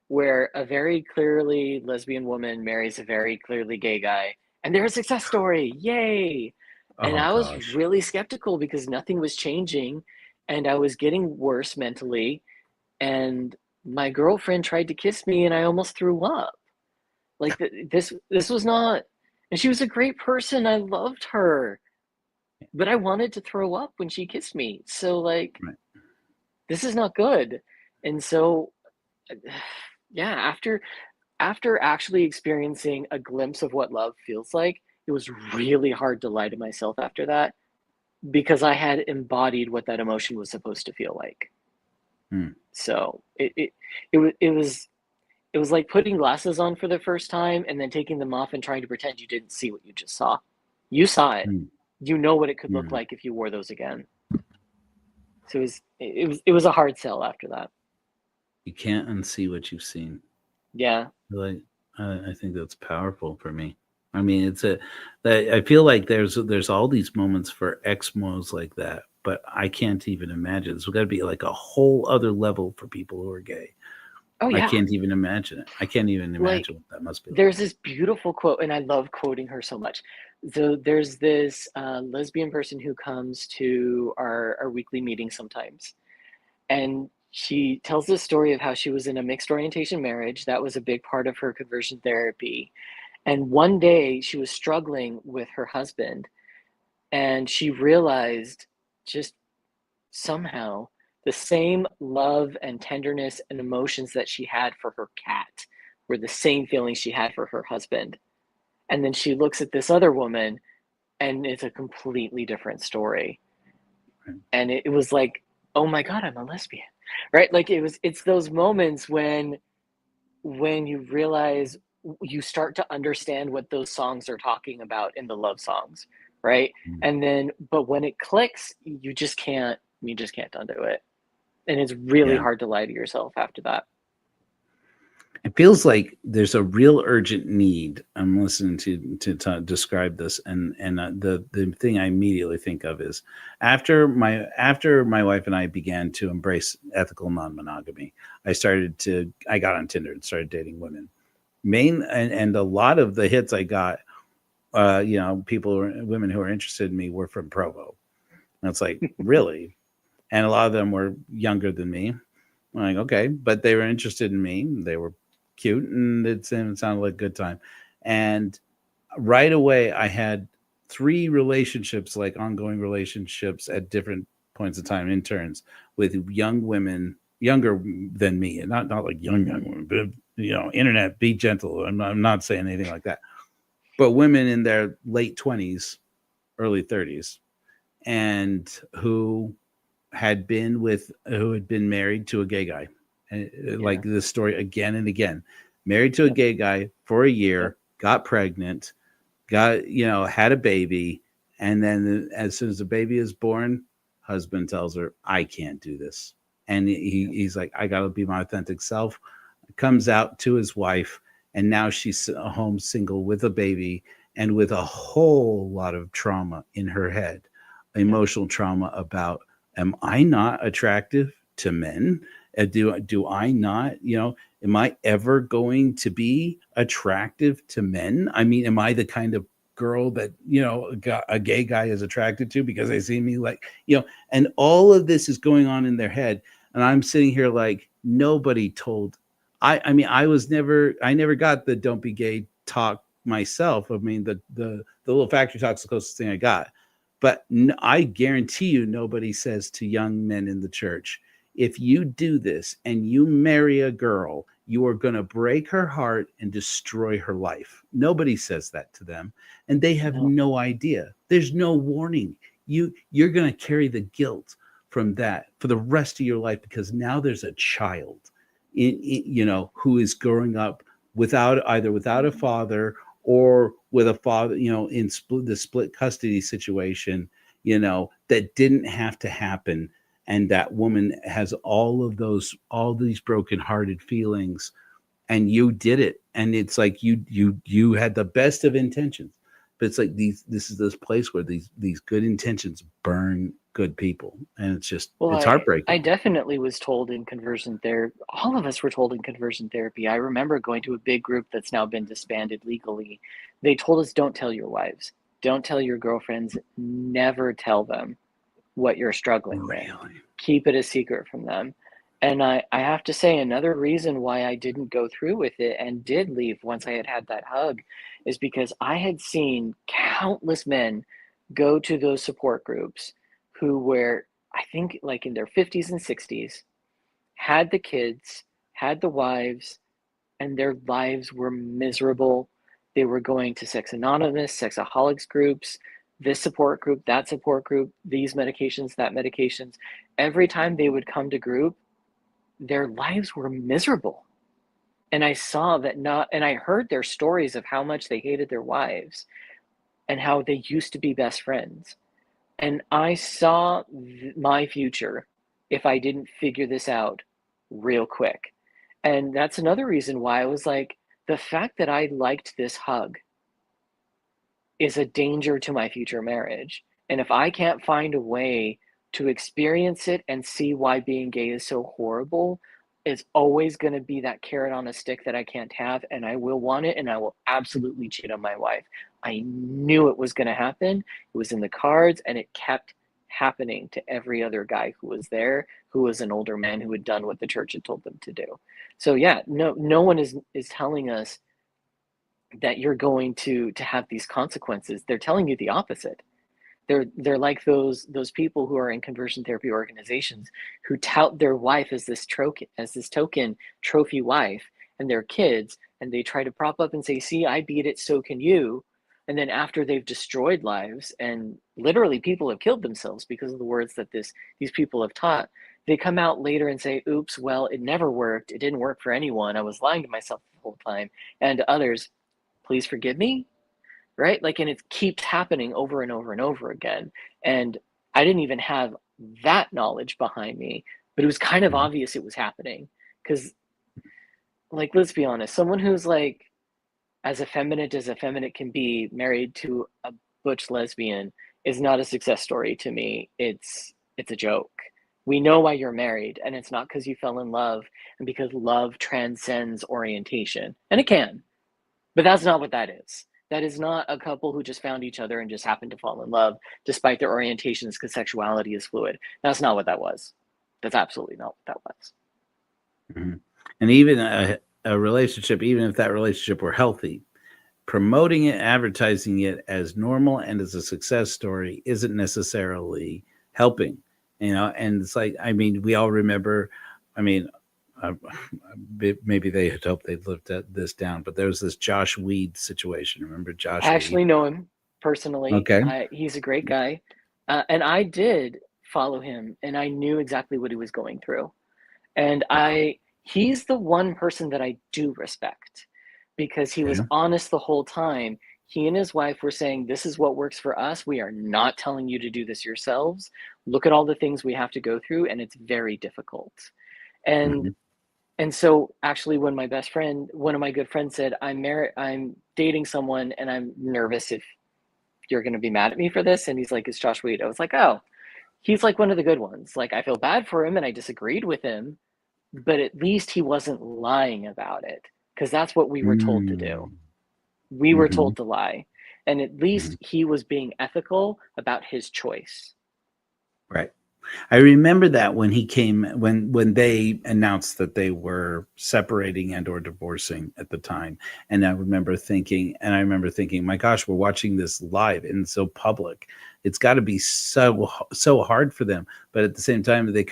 where a very clearly lesbian woman marries a very clearly gay guy, and they're a success story. Yay! And Oh I was gosh. really skeptical because nothing was changing, and I was getting worse mentally. And my girlfriend tried to kiss me, and I almost threw up. Like this was not, and she was a great person. I loved her, but I wanted to throw up when she kissed me. So like Right. this is not good. And so yeah, after actually experiencing a glimpse of what love feels like, it was really hard to lie to myself after that because I had embodied what that emotion was supposed to feel like. Hmm. So it was like putting glasses on for the first time and then taking them off and trying to pretend you didn't see what you just saw. You saw it. Hmm. You know what it could look Hmm. like if you wore those again. So it was a hard sell after that. You can't unsee what you've seen. Yeah. Like, I think that's powerful for me. I mean, I feel like there's all these moments for Exmos like that, but I can't even imagine. It's got to be like a whole other level for people who are gay. Oh I yeah. can't even imagine it. I can't even Like imagine what that must be like. there's this beautiful quote, and I love quoting her so much. So there's this lesbian person who comes to our weekly meeting sometimes, and she tells this story of how she was in a mixed orientation marriage. That was a big part of her conversion therapy. And one day she was struggling with her husband, and she realized just somehow the same love and tenderness and emotions that she had for her cat were the same feelings she had for her husband. And then she looks at this other woman, and it's a completely different story. Right. And it was like, oh my God, I'm a lesbian, right? Like it's those moments when you realize you start to understand what those songs are talking about in the love songs, right? Mm. And then, but when it clicks, you just can't undo it. And it's really Yeah. hard to lie to yourself after that. it feels like there's a real urgent need. I'm listening to describe this, and the thing I immediately think of is after my wife and I began to embrace ethical non-monogamy, I got on Tinder and started dating women. And a lot of the hits I got, women who are interested in me were from Provo. And it's like, really? And a lot of them were younger than me. I'm like, okay, but they were interested in me. They were cute, and it sounded like a good time. And right away, I had 3 relationships, like ongoing relationships at different points of time, in turns, with young women, younger than me, and not like young women, but internet, be gentle. I'm not saying anything like that, but women in their late 20s, early 30s, and who had been married to a gay guy, like this story again and again, married to a gay guy for a year, got pregnant, had a baby, and then as soon as the baby is born, husband tells her, I can't do this, and he's like, I gotta be my authentic self. Comes out to his wife, and now she's home single with a baby and with a whole lot of trauma in her head, emotional trauma about, am I not attractive to men? Do I not, am I ever going to be attractive to men? I mean, am I the kind of girl that, a gay guy is attracted to because they see me like, and all of this is going on in their head. And I'm sitting here like, nobody told. I mean, I never got the don't be gay talk myself. I mean, the little factory talk's the closest thing I got. But I guarantee you, nobody says to young men in the church, if you do this and you marry a girl, you are going to break her heart and destroy her life. Nobody says that to them. And they have no idea. There's no warning. You're going to carry the guilt from that for the rest of your life, because now there's a child who is growing up without a father, or with a father, in the split custody situation, that didn't have to happen. And that woman has all these brokenhearted feelings, and you did it. And it's like, you had the best of intentions, but it's like this is this place where these good intentions burn good people. And it's just, it's heartbreaking. I definitely was told in conversion therapy, all of us were told in conversion therapy. I remember going to a big group that's now been disbanded legally. They told us, don't tell your wives, don't tell your girlfriends, never tell them what you're struggling with. Keep it a secret from them. And I have to say, another reason why I didn't go through with it and did leave once I had that hug is because I had seen countless men go to those support groups who were, I think, like in their 50s and 60s, had the kids, had the wives, and their lives were miserable. They were going to Sex Anonymous, Sexaholics groups, this support group, that support group, these medications, that medications. Every time they would come to group, their lives were miserable. And I saw that and I heard their stories of how much they hated their wives and how they used to be best friends. And I saw my future if I didn't figure this out real quick. And that's another reason why I was like, the fact that I liked this hug is a danger to my future marriage. And if I can't find a way to experience it and see why being gay is so horrible, it's always going to be that carrot on a stick that I can't have, and I will want it, and I will absolutely cheat on my wife. I knew it was going to happen. It was in the cards, and it kept happening to every other guy who was there, who was an older man who had done what the church had told them to do. So yeah, no one is telling us that you're going to have these consequences. They're telling you the opposite. They're like those people who are in conversion therapy organizations who tout their wife as this token trophy wife and their kids, and they try to prop up and say, see, I beat it, so can you. And then after they've destroyed lives, and literally people have killed themselves because of the words that these people have taught, they come out later and say, oops, well, it never worked. It didn't work for anyone. I was lying to myself the whole time. And to others, please forgive me. Right? Like, and it keeps happening over and over and over again. And I didn't even have that knowledge behind me, but it was kind of obvious it was happening, because like, let's be honest, someone who's like as effeminate as effeminate can be, married to a butch lesbian, is not a success story to me. It's a joke. We know why you're married, and it's not because you fell in love, and because love transcends orientation. And it can, but that's not what that is. That is not a couple who just found each other and just happened to fall in love despite their orientations, because sexuality is fluid. That's not what that was. That's absolutely not what that was. Mhm. And even a relationship, even if that relationship were healthy, promoting it, advertising it as normal and as a success story isn't necessarily helping, and it's like, I mean, we all remember, I mean, uh, maybe they had hoped they'd lived this down, but there was this Josh Weed situation. Remember Josh I Weed? actually know him personally. Okay. He's a great guy. And I did follow him, and I knew exactly what he was going through. And he's the one person that I do respect, because he was Yeah. honest the whole time. He and his wife were saying, this is what works for us. We are not telling you to do this yourselves. Look at all the things we have to go through, and it's very difficult. And Mhm. and so actually, when one of my good friends said, I'm dating someone and I'm nervous if you're going to be mad at me for this. And he's like, it's Josh Weed. I was like, oh, he's like one of the good ones. Like, I feel bad for him and I disagreed with him, but at least he wasn't lying about it, because that's what we were told to do. Mm. We were Mhm. told to lie. And at Mhm. least he was being ethical about his choice. Right. I remember that when he came, when they announced that they were separating and or divorcing at the time. And I remember thinking, my gosh, we're watching this live and so public. It's got to be so hard for them. But at the same time, they'd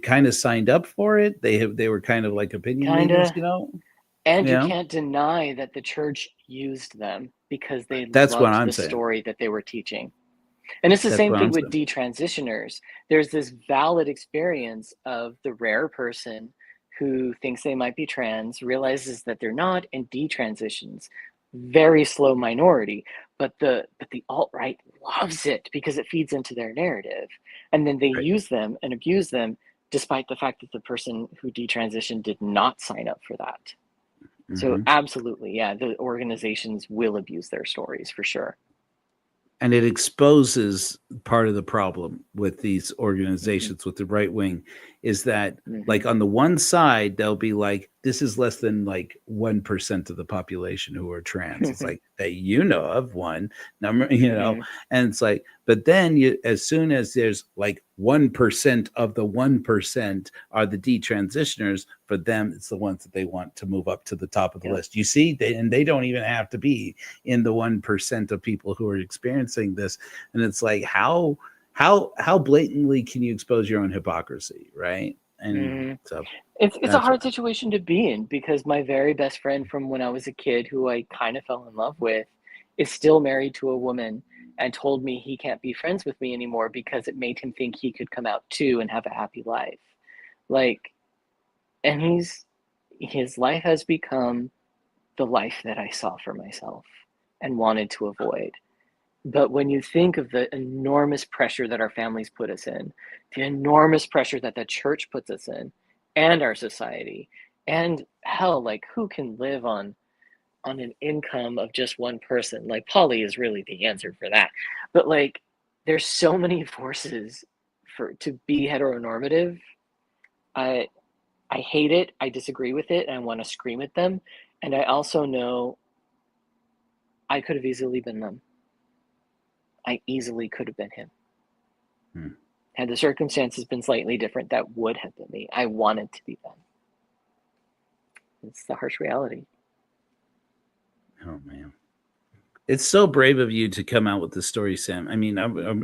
kind of signed up for it. They were kind of like opinion Kind leaders, of. And you Yeah. can't deny that the church used them because they That's what loved I'm the saying. story that they were teaching. And it's the That's same what thing I'm with saying. detransitioners. There's this valid experience of the rare person who thinks they might be trans, realizes that they're not, and detransitions. Very slow minority, but the alt-right loves it because it feeds into their narrative. And then they Right. use them and abuse them, despite the fact that the person who detransitioned did not sign up for that. So Mhm. absolutely, yeah, the organizations will abuse their stories for sure. And it exposes part of the problem with these Hmm. organizations with the right wing is that, Hmm. like, on the one side they'll be like, this is less than like 1% of the population who are trans. It's like, that of one number, Hmm. and it's like, but then as soon as there's like 1% of the 1% are the detransitioners, for them it's the ones that they want to move up to the top of the Yep. list. You see, they don't even have to be in the 1% of people who are experiencing this. And it's like, how blatantly can you expose your own hypocrisy, right? And Hmm. so It's a that's what. hard situation to be in, because my very best friend from when I was a kid, who I kind of fell in love with, is still married to a woman, and told me he can't be friends with me anymore because it made him think he could come out too and have a happy life. Like, and his life has become the life that I saw for myself and wanted to avoid. But when you think of the enormous pressure that our families put us in, the enormous pressure that the church puts us in, and our society, and hell, like, who can live on an income of just one person? Like, poly is really the answer for that. But like, there's so many forces for to be heteronormative. I I hate it. I disagree with it, and I want to scream at them. And I also know I could have easily been them. I easily could have been him. Hmm. Had the circumstances been slightly different, that would have been me. I wanted to be them. It's the harsh reality. Oh man, it's so brave of you to come out with the story, Sam. I mean,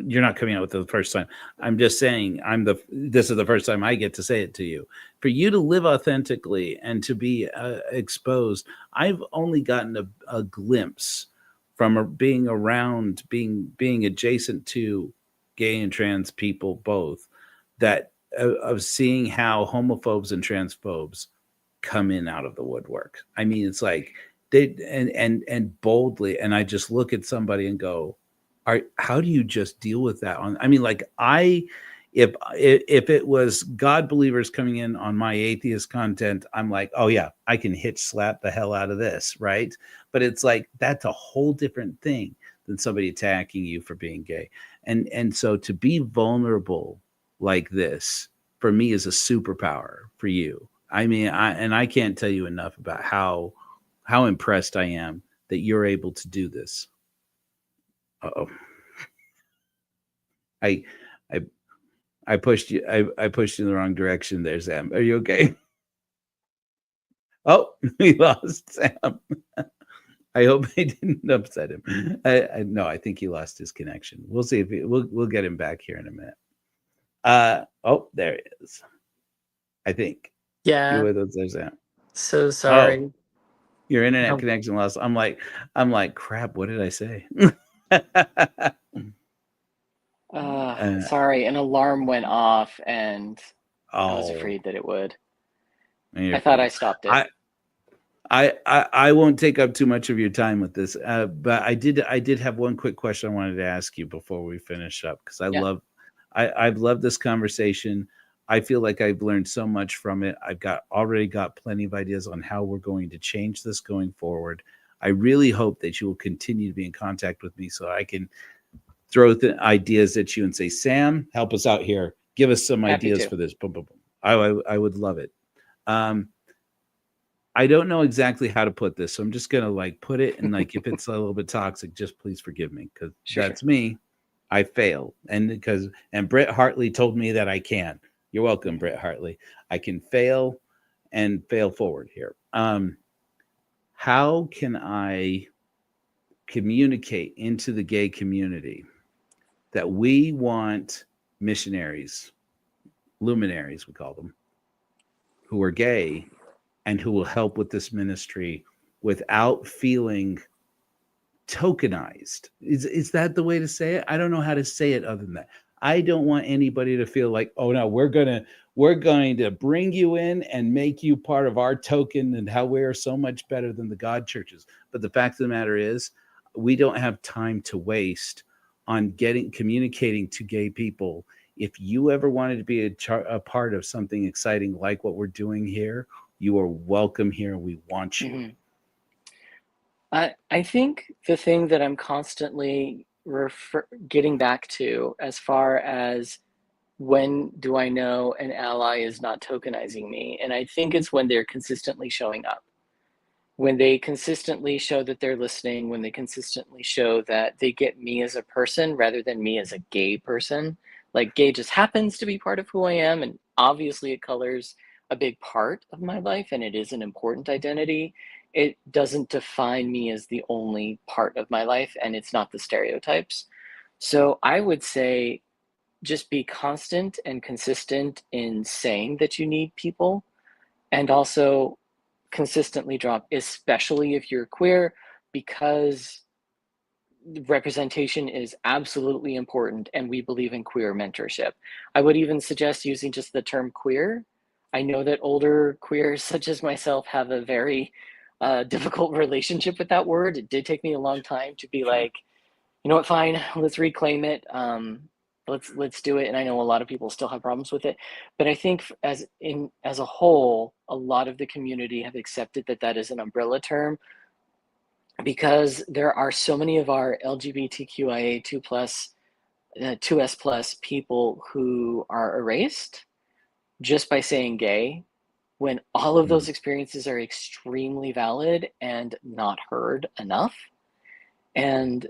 you're not coming out with it the first time. I'm just saying, this is the first time I get to say it to you. For you to live authentically and to be exposed, I've only gotten a glimpse from being around, being adjacent to gay and trans people both, that of seeing how homophobes and transphobes come in out of the woodwork. I mean, it's like they and boldly, and I just look at somebody and go, how do you just deal with that on? I mean, like, if it was God believers coming in on my atheist content, I'm like, oh yeah, I can hitch slap the hell out of this, right? But it's like that's a whole different thing than somebody attacking you for being gay. And so to be vulnerable like this for me is a superpower for you. I mean, I can't tell you enough about how impressed I am that you're able to do this. Uh-oh. I I I pushed you. I pushed you in the wrong direction there, Sam. Are you okay? Oh, we lost Sam. I hope I didn't upset him. No, I think he lost his connection. We'll see if we'll get him back here in a minute. Oh, there he is. I think. You Yeah. with us there, Sam? So Oh, sorry. your internet Um, connection lost. I'm like, crap. What did I say? Sorry, an alarm went off and I was Oh, afraid that it would. you're I thought funny. I stopped it. I won't take up too much of your time with this, but I did have one quick question I wanted to ask you before we finish up because Yeah. I've loved this conversation. I feel like I've learned so much from it. I've already got plenty of ideas on how we're going to change this going forward. I really hope that you will continue to be in contact with me so I can throw the ideas at you and say, Sam, help us out here. Give us some Happy ideas to. for this. Boom, boom, boom. I would love it. I don't know exactly how to put this, so I'm just gonna like put it and like if it's a little bit toxic, just please forgive me because that's me. I fail, and Brett Hartley told me that I can. You're welcome, Brett Hartley. I can fail and fail forward here. How can I communicate into the gay community that we want missionaries, luminaries, we call them, who are gay and who will help with this ministry without feeling tokenized? Is that the way to say it? I don't know how to say it other than that. I don't want anybody to feel like, oh no, we're going to bring you in and make you part of our token and how we're so much better than the God churches. But the fact of the matter is, we don't have time to waste on communicating to gay people. If you ever wanted to be a part of something exciting like what we're doing here, you are welcome here. We want you. Mm-hmm. I think the thing that I'm constantly getting back to as far as when do I know an ally is not tokenizing me, and I think it's when they're consistently showing up. When they consistently show that they're listening, when they consistently show that they get me as a person rather than me as a gay person. Like gay just happens to be part of who I am, and obviously it colors a big part of my life and it is an important identity. It doesn't define me as the only part of my life, and it's not the stereotypes. So I would say just be constant and consistent in saying that you need people, and also consistently drop, especially if you're queer, because representation is absolutely important and we believe in queer mentorship. I would even suggest using just the term queer. I know that older queers such as myself have a very difficult relationship with that word. It did take me a long time to be like, you know what, fine, let's reclaim it. Let's do it. And I know a lot of people still have problems with it, but I think as a whole, a lot of the community have accepted that that is an umbrella term, because there are so many of our LGBTQIA 2 plus 2S plus people who are erased just by saying gay, when all of those experiences are extremely valid and not heard enough. And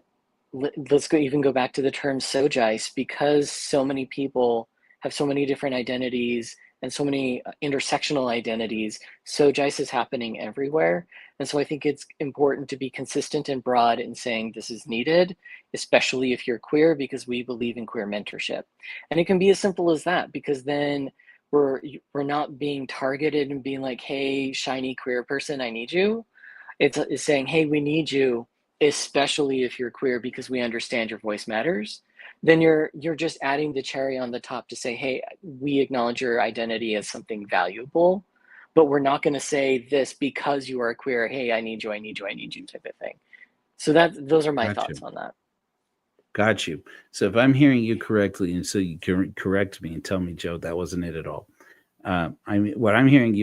let's even go back to the term sojice, because so many people have so many different identities and so many intersectional identities. Sojice is happening everywhere. And so I think it's important to be consistent and broad in saying this is needed, especially if you're queer, because we believe in queer mentorship. And it can be as simple as that, because then we're not being targeted and being like, hey, shiny queer person, I need you. It's saying, hey, we need you, especially if you're queer, because we understand your voice matters. Then you're just adding the cherry on the top to say, hey, we acknowledge your identity as something valuable, but we're not going to say this because you are queer, hey, I need you, I need you, I need you type of thing. So those are my Gotcha. thoughts on that. Got you. So if I'm hearing you correctly, and so you can correct me and tell me, Joe, that wasn't it at all. What I'm hearing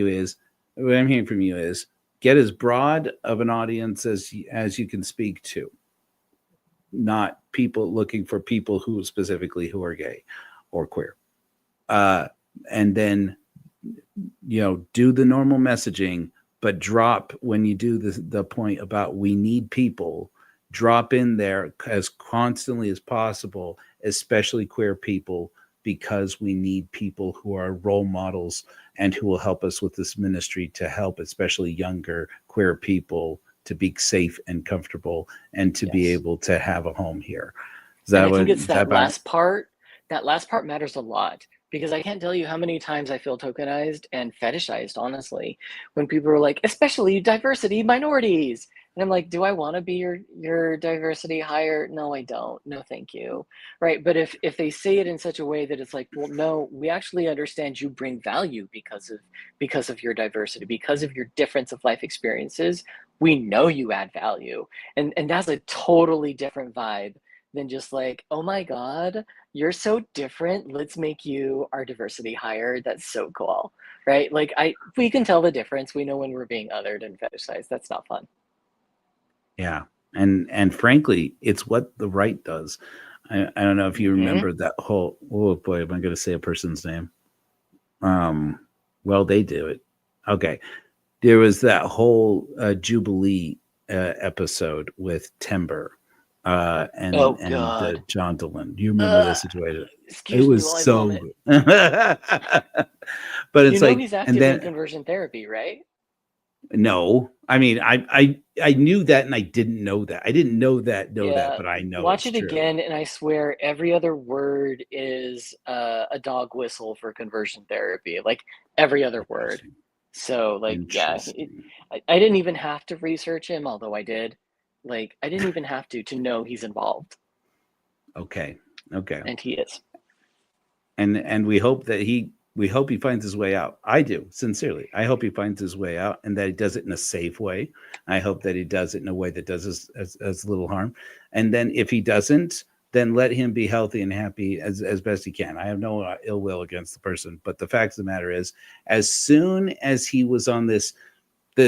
from you is get as broad of an audience as you can speak to, not people looking for people who specifically who are gay or queer, and then do the normal messaging, but drop when you do the point about we need people. Drop in there as constantly as possible, especially queer people, because we need people who are role models and who will help us with this ministry to help, especially younger queer people, to be safe and comfortable and to be able to have a home here. I think it's that last part. That last part matters a lot, because I can't tell you how many times I feel tokenized and fetishized, honestly, when people are like, especially diversity, minorities. And I'm like, do I want to be your diversity hire? No, I don't. No, thank you. Right. But if they say it in such a way that it's like, well, no, we actually understand you bring value because of your diversity, because of your difference of life experiences. We know you add value. And that's a totally different vibe than just like, oh my God, you're so different. Let's make you our diversity hire. That's so cool. Right. Like we can tell the difference. We know when we're being othered and fetishized. That's not fun. Yeah. And frankly, it's what the right does. I don't know if you remember that whole, oh boy, am I going to say a person's name? Well, they do it. Okay. There was that whole Jubilee episode with Timber and John Dolan. Do you remember this situation? It was so but it's like, he's active in conversion therapy, right? No, I mean, I knew that, and I didn't know that. I didn't know that, but I know. Watch it again, and I swear every other word is a dog whistle for conversion therapy. Like every other word. So, like, yeah, I didn't even have to research him, although I did. Like, I didn't even have to know he's involved. Okay. And he is. And we hope that he finds his way out. I do, sincerely. I hope he finds his way out and that he does it in a safe way. I hope that he does it in a way that does as little harm. And then if he doesn't, then let him be healthy and happy as best he can. I have no ill will against the person. But the fact of the matter is, as soon as he was on this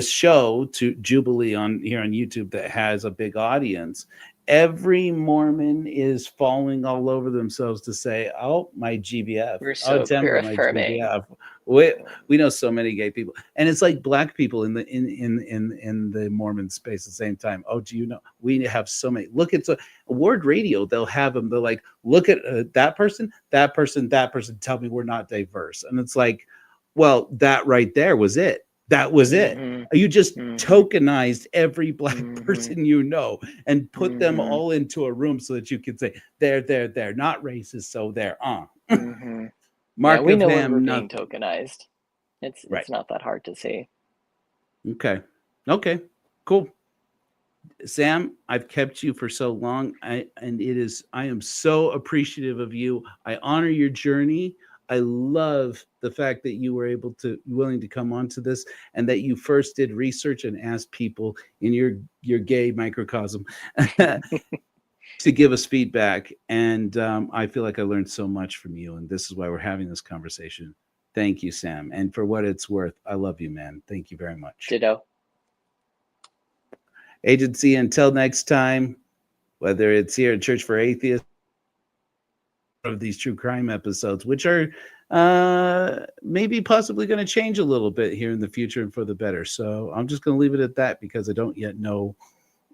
show to Jubilee here on YouTube that has a big audience, every Mormon is falling all over themselves to say, "Oh, my GBF, we're so queer affirming." We know so many gay people, and it's like black people in the Mormon space at the same time. Oh, do you know we have so many? Look at Word Radio. They'll have them. They're like, look at that person. Tell me we're not diverse, and it's like, well, that right there was it. That was it. You just tokenized every black person you know and put them all into a room so that you could say they're not racist, so they're Mark, we know when we're being tokenized. It's not that hard to see. Okay, cool. Sam, I've kept you for so long. I am so appreciative of you. I honor your journey. I love the fact that you were willing to come onto this, and that you first did research and asked people in your gay microcosm to give us feedback. And I feel like I learned so much from you, and this is why we're having this conversation. Thank you, Sam. And for what it's worth, I love you, man. Thank you very much. Ditto. Agency, until next time, whether it's here at Church for Atheists, of these true crime episodes, which are maybe possibly going to change a little bit here in the future and for the better. So I'm just going to leave it at that because I don't yet know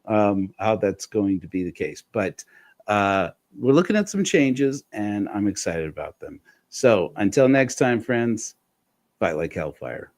how that's going to be the case. But we're looking at some changes and I'm excited about them. So until next time, friends, fight like hellfire.